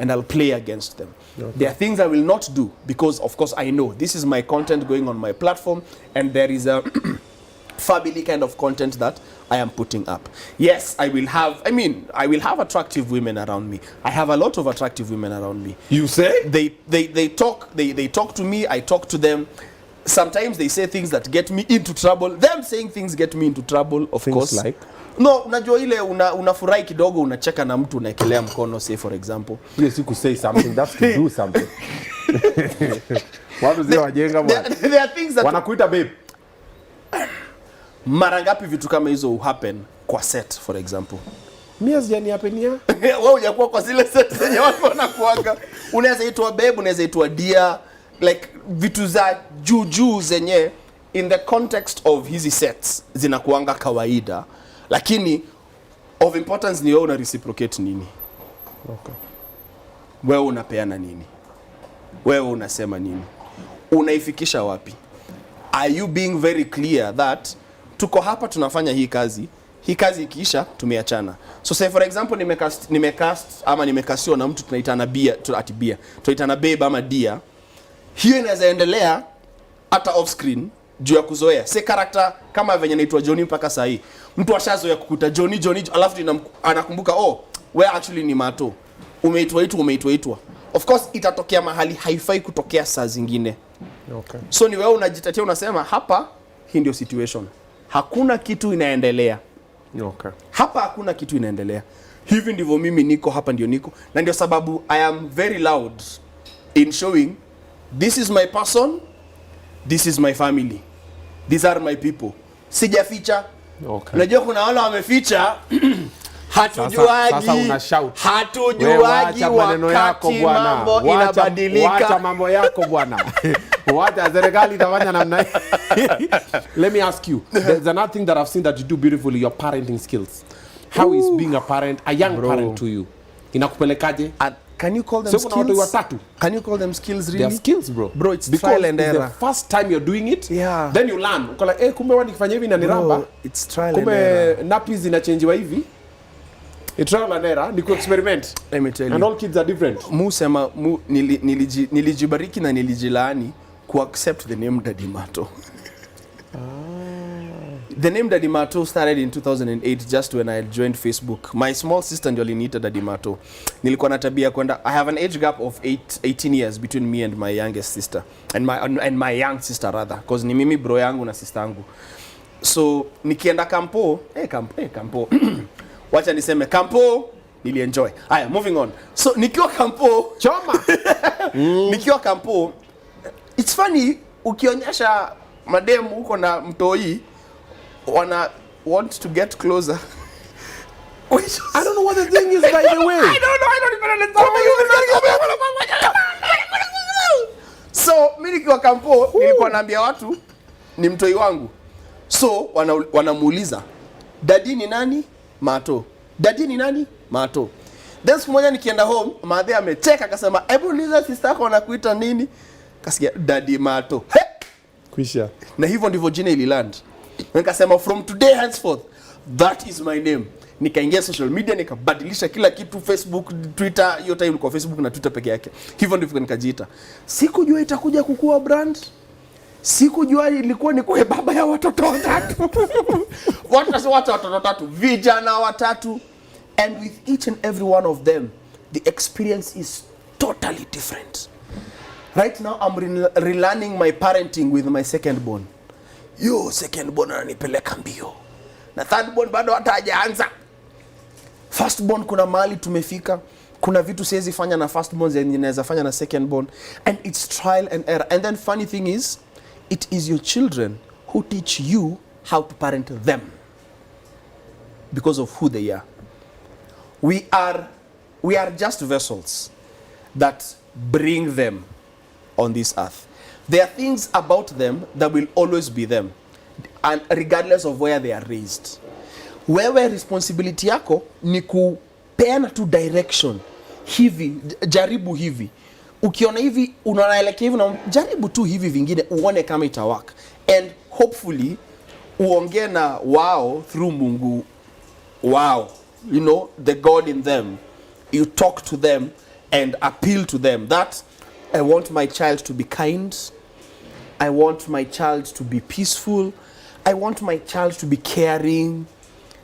And I'll play against them. Okay. There are things I will not do because, of course, I know this is my content going on my platform and there is a family kind of content that I am putting up. Yes, I will have attractive women around me. I have a lot of attractive women around me. You say? They talk to me, I talk to them. Sometimes they say things that get me into trouble. Them saying things get me into trouble, of things course. Like? No, unajua ile unafurahi kidogo unacheka na mtu unaekelea mkono, say for example. Yes, you could say something, that's to do something. Watu zile wajenga bwana. There are things that wanakuita babe. Mara ngapi vitu kama hizo happen kwa set, for example? Mimi sijani hapenia. Wewe hujakuwa kwa zile set zenye watu wanakuaga. Unaweza itwa babe, unaweza itwa dear, like vitu za juu zenye in the context of hizi sets zinakuanga kawaida. Lakini of importance ni wewe una reciprocate nini? Okay. Wewe unapeana nini? Wewe unasema nini? Unaifikisha wapi? Are you being very clear that tuko hapa tunafanya hii kazi ikiisha tumeachana. So say for example nimekastio na mtu tunaitana tunaitana babe ama dear. Hiyo inaweza endelea hata off screen juu ya kuzoea. Say character kama venye naitwa Jonnie mpaka saa hii. Mtu ashazoea kukuta Jonnie alafu anakumbuka wewe actually ni Marto. Umeitwa. Of course itatokea mahali haifai kutokea saa zingine. Okay. So ni wewe unajitetea unasema hapa hii ndio situation. Hakuna kitu inaendelea. Okay. Hapa hakuna kitu inaendelea. Hivi ndivyo mimi niko, hapa ndio niko. Na ndio sababu I am very loud in showing this is my person, this is my family. These are my people. Sijaficha. Okay. Unajua kuna wale wameficha. Hatujuagi. Sasa una shout. Hatujuagi wakati mambo inabadilika. Wacha mambo yako bwana. Wacha serikali itafanya namna hii. Let me ask you. There's another thing that I've seen that you do beautifully, your parenting skills. How is being a parent, a young parent to you? Inakupelekaje? Can you call them skills? Kuna watu watatu. Can you call them skills really? They are skills, bro. Bro, it's because trial and error. It's the first time you're doing it. Yeah. Then you learn. Uko like, kumbe wani kifanya hivi na niramba. It's trial and error. Kumbe nappies zinachangewa hivi. It's trial and error. Ni ku-experiment. Let me tell you. And all kids are different. Musema nilijibariki na nilijilaani ku accept the name Daddie Marto. The name Daddie Marto started in 2008 just when I had joined Facebook. My small sister ndio aliniita Daddie Marto. Nilikuwa na tabia kwenda, I have an age gap of 18 years between me and my youngest sister and my young sister rather, because ni mimi bro yangu na sister yangu. So nikienda kampo, kampo. Wacha niseme kampo nilienjoy. Haya, moving on. So nikiwa kampo Choma. Nikiwa kampo, it's funny ukionyesha madem huko na mtoi want to get closer. I don't know what the thing is, by the way. I don't even understand. So mimi nikiwa kampo nilikuwa naambia watu ni mtoi wangu. So wanamuuliza Daddie ni nani? Marto. Daddie ni nani? Marto. Then siku moja nikienda home, madhe amecheka akasema, "Hebu uliza sister yako anakuita nini?" Kasikia Daddie Marto. Kwisha. Na hivyo ndivyo jina ililand. Nikasema from today henceforth that is my name. Nikaingia social media nikabadilisha kila kitu, Facebook, Twitter. Hiyo time ilikuwa Facebook na Twitter peke yake. Hivyo ndivyo nikajiita. Sikujua itakuja kukua brand. Sikujua ilikuwa ni kwa baba ya watoto watatu. Watoto watatu, vijana watatu, and with each and every one of them the experience is totally different. Right now I'm relearning my parenting with my second born. Second born ananipeleka mbio. Na third born bado hata hajaanza. First born kuna mahali tumefika. Kuna vitu siwezi fanya na first born zenye naweza fanya na second born, and it's trial and error. And then funny thing is, it is your children who teach you how to parent them because of who they are. We are just vessels that bring them on this earth. There are things about them that will always be them, and regardless of where they are raised. Wewe responsibility yako ni kupeana tu direction. Hivi, jaribu hivi. Ukiona hivi, unaelekea hivi, na jaribu tu hivi vingine uone kama ita work. And hopefully uongee na wao through Mungu wao. You know, the God in them. You talk to them and appeal to them. That I want my child to be kind. I want my child to be peaceful. I want my child to be caring.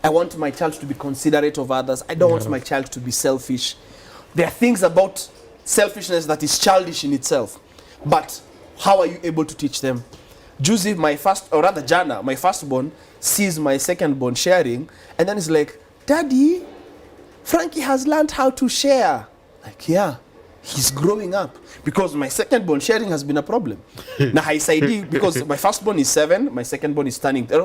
I want my child to be considerate of others. I don't want my child to be selfish. There are things about selfishness that is childish in itself. But how are you able to teach them? Juzi, Jana, my firstborn, sees my secondborn sharing, and then he's like, Daddy, Frankie has learned how to share. Like, yeah, he's growing up. Because my secondborn sharing has been a problem. Na haisaidi, because my firstborn is 7, my secondborn is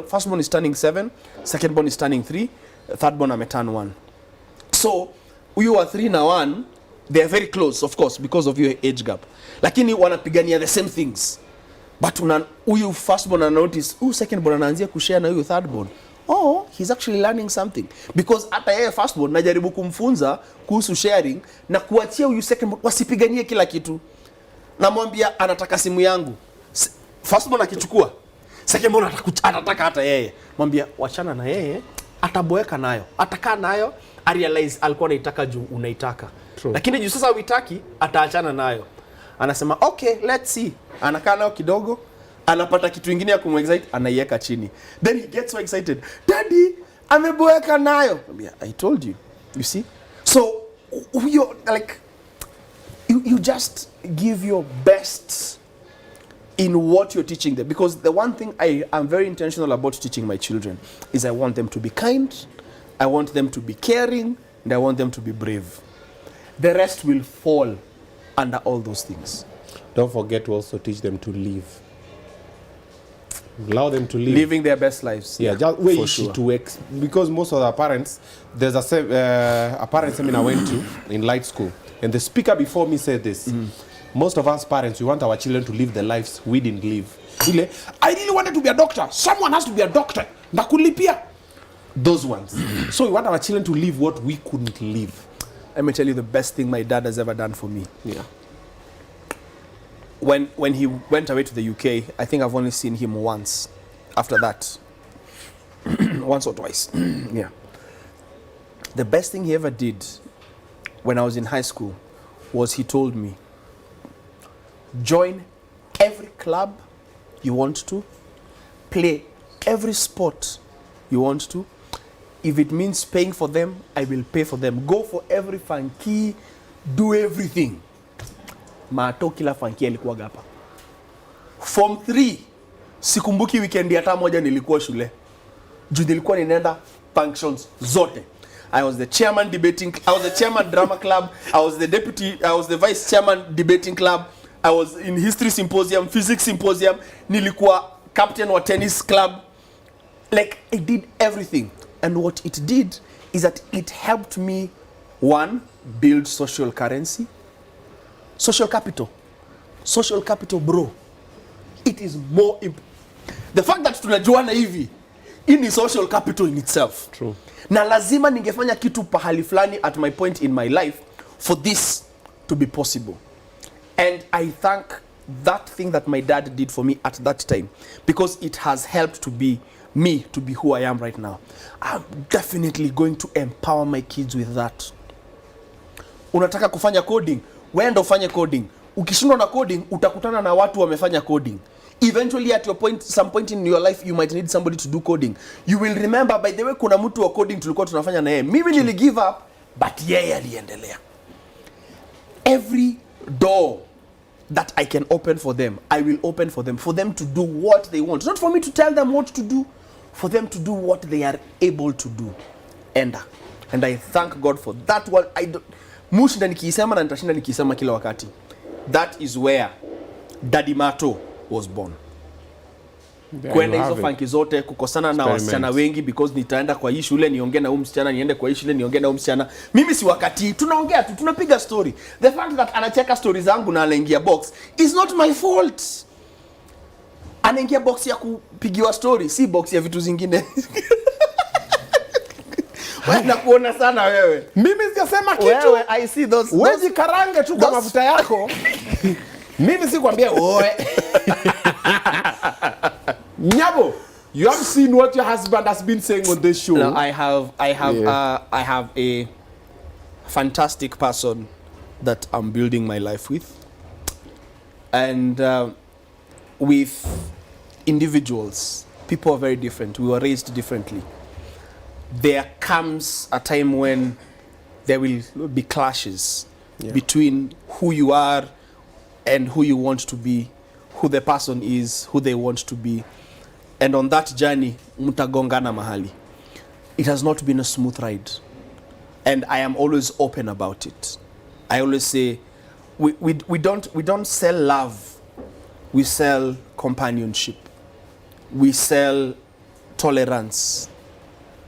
firstborn is turning 7, secondborn is turning 3, thirdborn ameturn 1. So, you are 3 na 1, they are very close, of course, because of your age gap. Lakini wanapigania the same things. But huyu firstborn ana notice, secondborn anaanzia kushare na huyu thirdborn. Oh, he's actually learning something. Because hata yeye firstborn najaribu kumfunza kuhusu sharing na kuachia huyu secondborn wasipiganie kila kitu. Namwambia anataka simu yangu. Firstborn akichukua, secondborn atataka hata yeye. Mwambia wachana na yeye, ataboeka nayo. Atakaa nayo, realize alikuwa anaitaka juu unaitaka. True. Lakini juu sasa uitaki, ataachana nayo. Anasema, okay, let's see. Anakaa nayo kidogo, anapata kitu kingine ya kumexcite, anaiweka chini. Then he gets so excited. Daddy, ameboeka nayo. I told you. You see? So, you just give your best in what you're teaching them. Because the one thing I am very intentional about teaching my children is I want them to be kind, I want them to be caring, and I want them to be brave. The rest will fall under all those things. Don't forget to also teach them to live. Allow them to live. Living their best lives. Yeah, just wait for sure. Because most of the parents, there's a parent seminar I went to in Light School, and the speaker before me said this. Most of us parents, we want our children to live the lives we didn't live. I really wanted to be a doctor. Someone has to be a doctor. Nakulipia. Those ones. So we want our children to live what we couldn't live. Let me tell you the best thing my dad has ever done for me. Yeah. When he went away to the UK, I think I've only seen him once. After that, once or twice. Yeah. The best thing he ever did when I was in high school was he told me, join every club you want to, play every sport you want to. If it means paying for them, I will pay for them. Go for every funky, do everything. Marto kila funky alikuwa hapa. Form 3, sikumbuki weekend hata moja nilikuwa shule. Juu nilikuwa ninaenda functions zote. I was the chairman drama club, I was the vice chairman debating club, I was in history symposium, physics symposium, nilikuwa captain wa tennis club. Like, I did everything. And what it did is that it helped me, one, build social currency. Social capital, bro. It is more the fact that tunajuana hivi, ni social capital in itself. True. Na lazima ningefanya kitu pahali fulani at my point in my life for this to be possible. And I thank that thing that my dad did for me at that time, because it has helped to be me, to be who I am right now. I'm definitely going to empower my kids with that. Unataka kufanya coding, wenda ufanye coding. Ukishindwa na coding, utakutana na watu wamefanya coding. Eventually at your point, some point in your life, you might need somebody to do coding. You will remember, by the way, kuna mtu wa coding tulikuwa tunafanya na yeye. Mimi nili give up, but yeye aliendelea. Every door that I can open for them, I will open for them to do what they want. Not for me to tell them what to do, for them to do what they are able to do. And I thank God for that one. Mushinda nikisema na nitashinda nikisema kila wakati. That is where Daddy Marto was born. Kwenda hizo funky zote, kukosana na wasichana wengi because nitaenda kwa hii shule niongee na huyu msichana, niende kwa hii shule niongee na huyu msichana. Mimi si wakati, tunaongea tu, tunapiga story. The fact that anacheka stories zangu na anaingia box is not my fault. Anaingia box ya kupigiwa story, si box ya vitu zingine. Wewe nakuona sana wewe. Mimi sijasema kitu. Wewe, I see those. Wewe karange tu kwa mafuta yako. Mimi si kwambia oe. Nyabo, you have seen what your husband has been saying on this show. No, I have a fantastic person that I'm building my life with, and with individuals. People are very different. We were raised differently. There comes a time when there will be clashes between who you are and who you want to be, who the person is, who they want to be. And on that journey, mutagongana mahali. It has not been a smooth ride. And I am always open about it. I always say, we don't sell love. We sell companionship. We sell tolerance.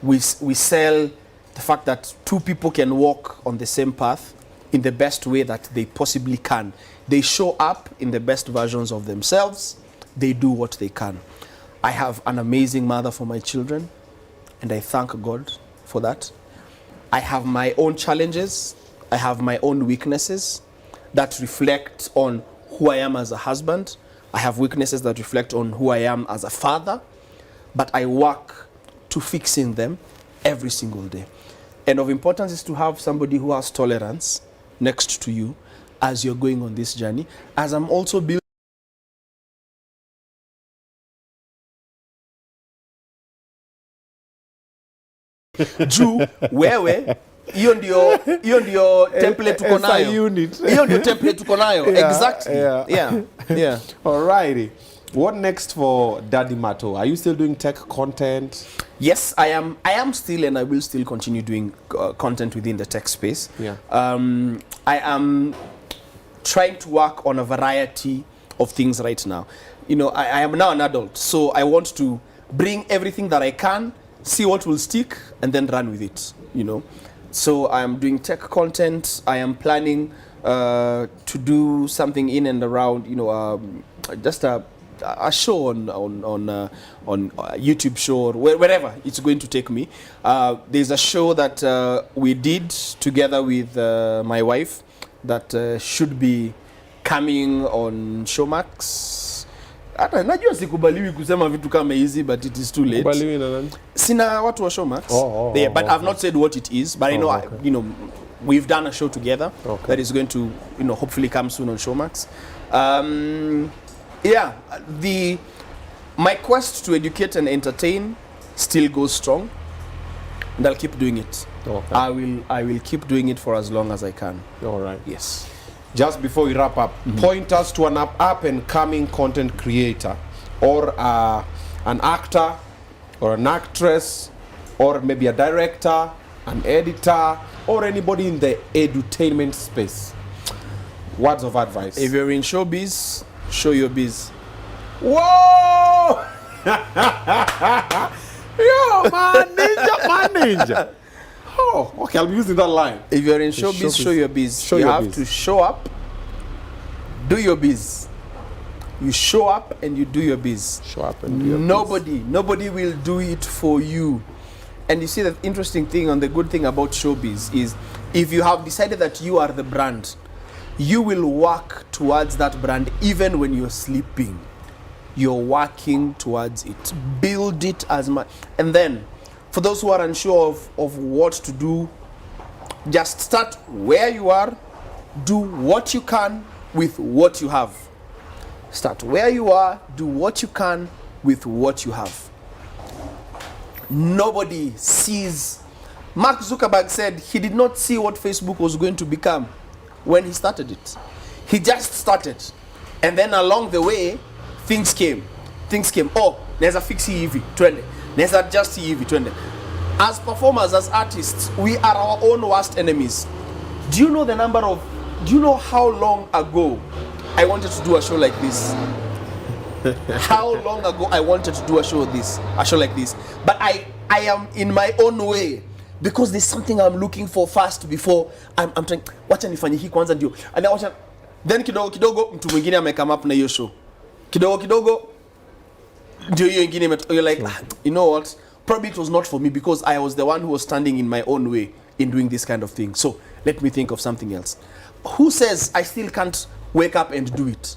We sell the fact that two people can walk on the same path in the best way that they possibly can. They show up in the best versions of themselves. They do what they can. I have an amazing mother for my children, and I thank God for that. I have my own challenges. I have my own weaknesses that reflect on who I am as a husband. I have weaknesses that reflect on who I am as a father, but I work to fixing them every single day. And of importance is to have somebody who has tolerance next to you as you're going on this journey, as I'm also building juu wewe hiyo ndio template tuko nayo. Hiyo ndio template tuko nayo. Exactly. Yeah. Alrighty. What next for Daddy Marto? Are you still doing tech content? Yes, I am still, and I will still continue doing content within the tech space. Yeah. I am trying to work on a variety of things right now. You know, I am now an adult, so I want to bring everything that I can, see what will stick, and then run with it, you know. So I am doing tech content. I am planning to do something in and around, you know, just a show on YouTube show or wherever it's going to take me. There's a show that we did together with my wife that should be coming on Showmax. Hata najua sikubaliwi kusema vitu kama hizi, but it is too late. Kubaliwi na nani? Sina watu wa Showmax. But I've not said what it is, but I know you know we've done a show together that is going to, you know, hopefully come soon on Showmax. Yeah, my quest to educate and entertain still goes strong, and I'll keep doing it. I will keep doing it for as long as I can. All right. Yes. Just before we wrap up, point us to an up and coming content creator, or an actor, or an actress, or maybe a director, an editor, or anybody in the edutainment space. Words of advice. If you're in showbiz, show your biz. Whoa! Yo, man, ninja. Oh, okay, I'll be using that line. If you're in showbiz, show your biz. You have to show up, do your biz. You show up and you do your biz. Show up and do your biz. Nobody will do it for you. And you see, the interesting thing and the good thing about showbiz is if you have decided that you are the brand, you will work towards that brand even when you're sleeping. You're working towards it. Build it as much. And then, for those who are unsure of what to do, just start where you are. Do what you can with what you have. Start where you are. Do what you can with what you have. Nobody sees. Mark Zuckerberg said he did not see what Facebook was going to become when he started it. He just started. And then along the way, things came. Oh, neza fix hivi, twende. Neza adjust hivi, twende. As performers, as artists, we are our own worst enemies. Do you know how long ago I wanted to do a show like this? How long ago I wanted to do a show like this. But I am in my own way. Because there's something I'm looking for first before I'm trying. Wacha nifanye hii kwanza ndio. Then kidogo mtu mwingine amekame up na hiyo show. Kidogo ndio hiyo ingine you're like, you know what? Probably it was not for me because I was the one who was standing in my own way in doing this kind of thing. So let me think of something else. Who says I still can't wake up and do it?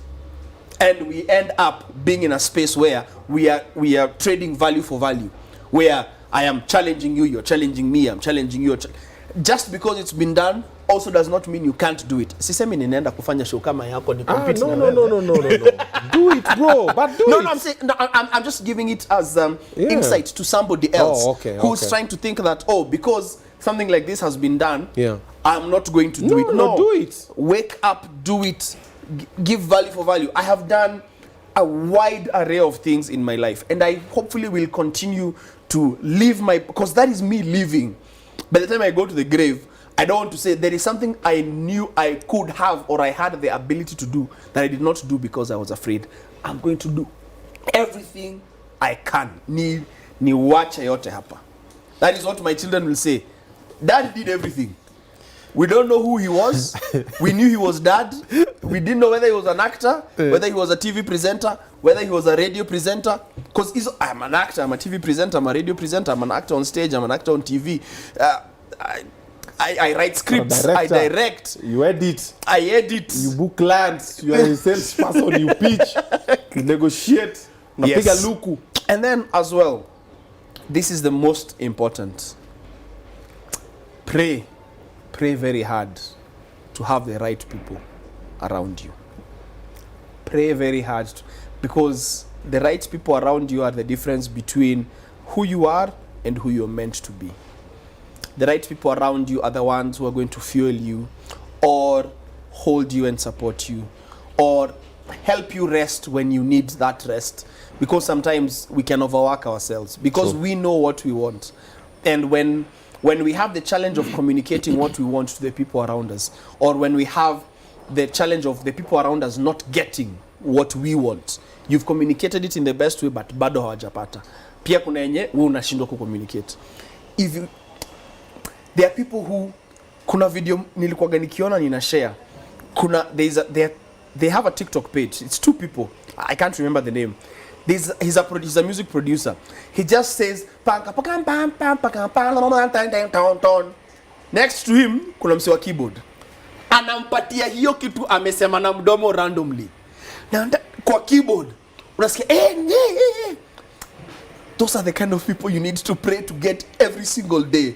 And we end up being in a space where we are trading value for value, where I am challenging you, you're challenging me, I'm challenging you. Just because it's been done also does not mean you can't do it. Sisemi ninaenda kufanya show kama yako ni compete na wewe. No. Do it, bro. But do it. No, I'm saying I'm just giving it as insight to somebody else who's trying to think that because something like this has been done, I'm not going to do it. No, do it. Wake up, do it. Give value for value. I have done a wide array of things in my life, and I hopefully will continue to live because that is me living. By the time I go to the grave, I don't want to say there is something I knew I could have or I had the ability to do that I did not do because I was afraid. I'm going to do everything I can. Ni wacha yote hapa. That is what my children will say. Dad did everything. We don't know who he was. We knew he was Dad. We didn't know whether he was an actor, whether he was a TV presenter, whether he was a radio presenter. Because I'm an actor, I'm a TV presenter, I'm a radio presenter, I'm an actor on stage, I'm an actor on TV. I write scripts, I direct. You edit. I edit. You book clients. You are a salesperson. You pitch. You negotiate. Unapiga luku. And then as well, this is the most important. Pray very hard to have the right people around you. Pray very hard because the right people around you are the difference between who you are and who you're meant to be. The right people around you are the ones who are going to fuel you or hold you and support you or help you rest when you need that rest, because sometimes we can overwork ourselves because we know what we want. And when we have the challenge of communicating what we want to the people around us, or when we have the challenge of the people around us not getting what we want, you've communicated it in the best way but bado hawajapata. Pia kuna yenye wewe unashindwa kucommunicate. There are people who, kuna video nilikuwa nikiona nina share. They have a TikTok page. It's 2 people. I can't remember the name. He's a music producer. He just says next to him kuna msi wa keyboard. Anampatia hiyo kitu amesema na mdomo randomly. Na kwa keyboard unasikia Those are the kind of people you need to pray to get every single day.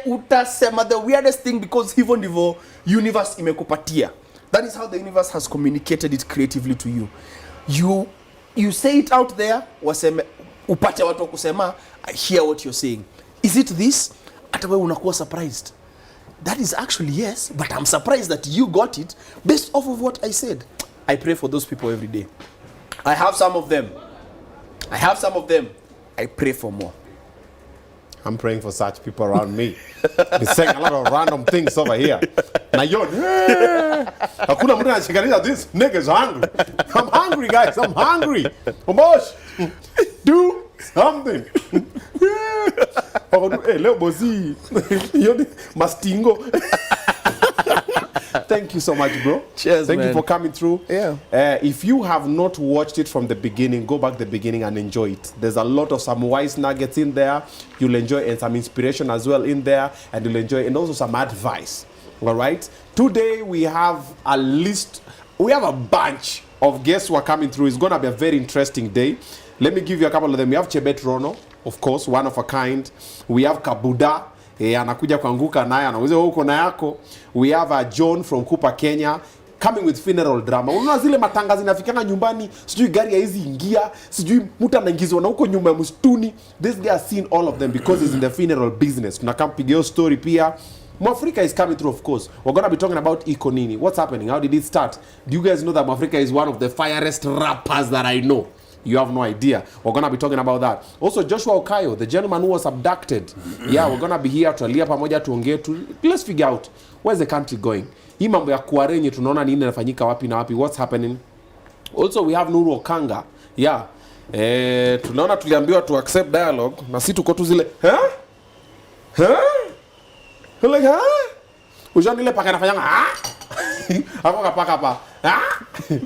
Utasema the weirdest thing because hivyo ndivyo universe imekupatia. That is how the universe has communicated it creatively to you. You say it out there, waseme upate watu kusema, I hear what you're saying. Is it this? Hata wewe unakuwa surprised. That is actually yes, but I'm surprised that you got it based off of what I said. I pray for those people every day. I have some of them. I pray for more. I'm praying for such people around me. They're saying a lot of random things over here. Na Jonnie, hakuna mtu anashikanisha, this nigga's hungry. I'm hungry, guys. I'm hungry. Omosh, do something. Hey, leo bosi. Yoni mastingo. Thank you so much, bro. Cheers, Thank man. you for coming through. Yeah. If you have not watched it from the beginning, go back to the beginning and enjoy it. There's a lot of some wise nuggets in there. You'll enjoy, and some inspiration as well in there, and you'll enjoy, and also some advice. All right. Today we have a list. We have a bunch of guests who are coming through. It's going to be a very interesting day. Let me give you a couple of them. We have Chebet Rono, of course, one of a kind. We have Kabuda. Anakuja kuanguka naye anauliza huko na yako. We have John from Kupa, Kenya, coming with funeral drama. Unaona zile matanga zinafikana nyumbani, sijui gari hizi ingia, sijui mtu anaingizwa na huko nyuma ya msituni. This guy has seen all of them because he's in the funeral business. Tunakampiga hiyo story pia. Mwafrika is coming through, of course. We're going to be talking about Iko Nini. What's happening? How did it start? Do you guys know that Mwafrika is one of the fiercest rappers that I know? You have no idea. We're going to be talking about that. Also, Joshua Okayo, the gentleman who was abducted. Yeah, we're going to be here to alia pamoja tuongee to let's figure out where's the country going. Hii mambo ya kuarenye tunaona nini inafanyika wapi na wapi, what's happening. Also, we have Nuru Okanga. Yeah. Tunaona tuliambiwa to accept dialogue na si tuko tu zile, like, Ujandile paka nafanyanga, Hapo kapaka pa.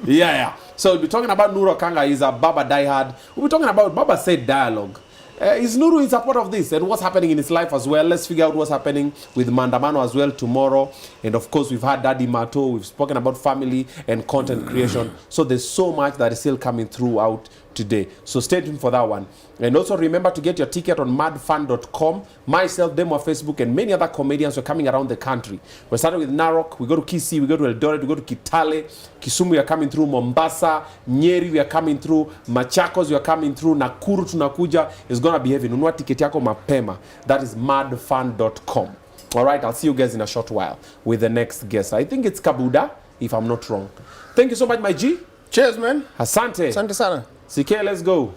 Yeah. So we'll be talking about Nuru Okanga. He's a Baba diehard. We'll be talking about Baba said dialogue. Is Nuru in support of this and what's happening in his life as well? Let's figure out what's happening with Mandamano as well tomorrow. And of course, we've had Daddie Marto. We've spoken about family and content creation. So there's so much that is still coming throughout today. So stay tuned for that one. And also remember to get your ticket on madfan.com. Myself, Demo, Facebook, and many other comedians are coming around the country. We're starting with Narok, we go to Kisii, we go to Eldoret, we go to Kitale, Kisumu, we are coming through, Mombasa, Nyeri, we are coming through, Machakos, we are coming through, Nakuru, tunakuja, is going to be heavy. Nunua tiketi yako mapema. That is madfan.com. All right, I'll see you guys in a short while with the next guest. I think it's Kabuda, if I'm not wrong. Thank you so much, my G. Cheers, man. Asante. Asante sana. CK, let's go.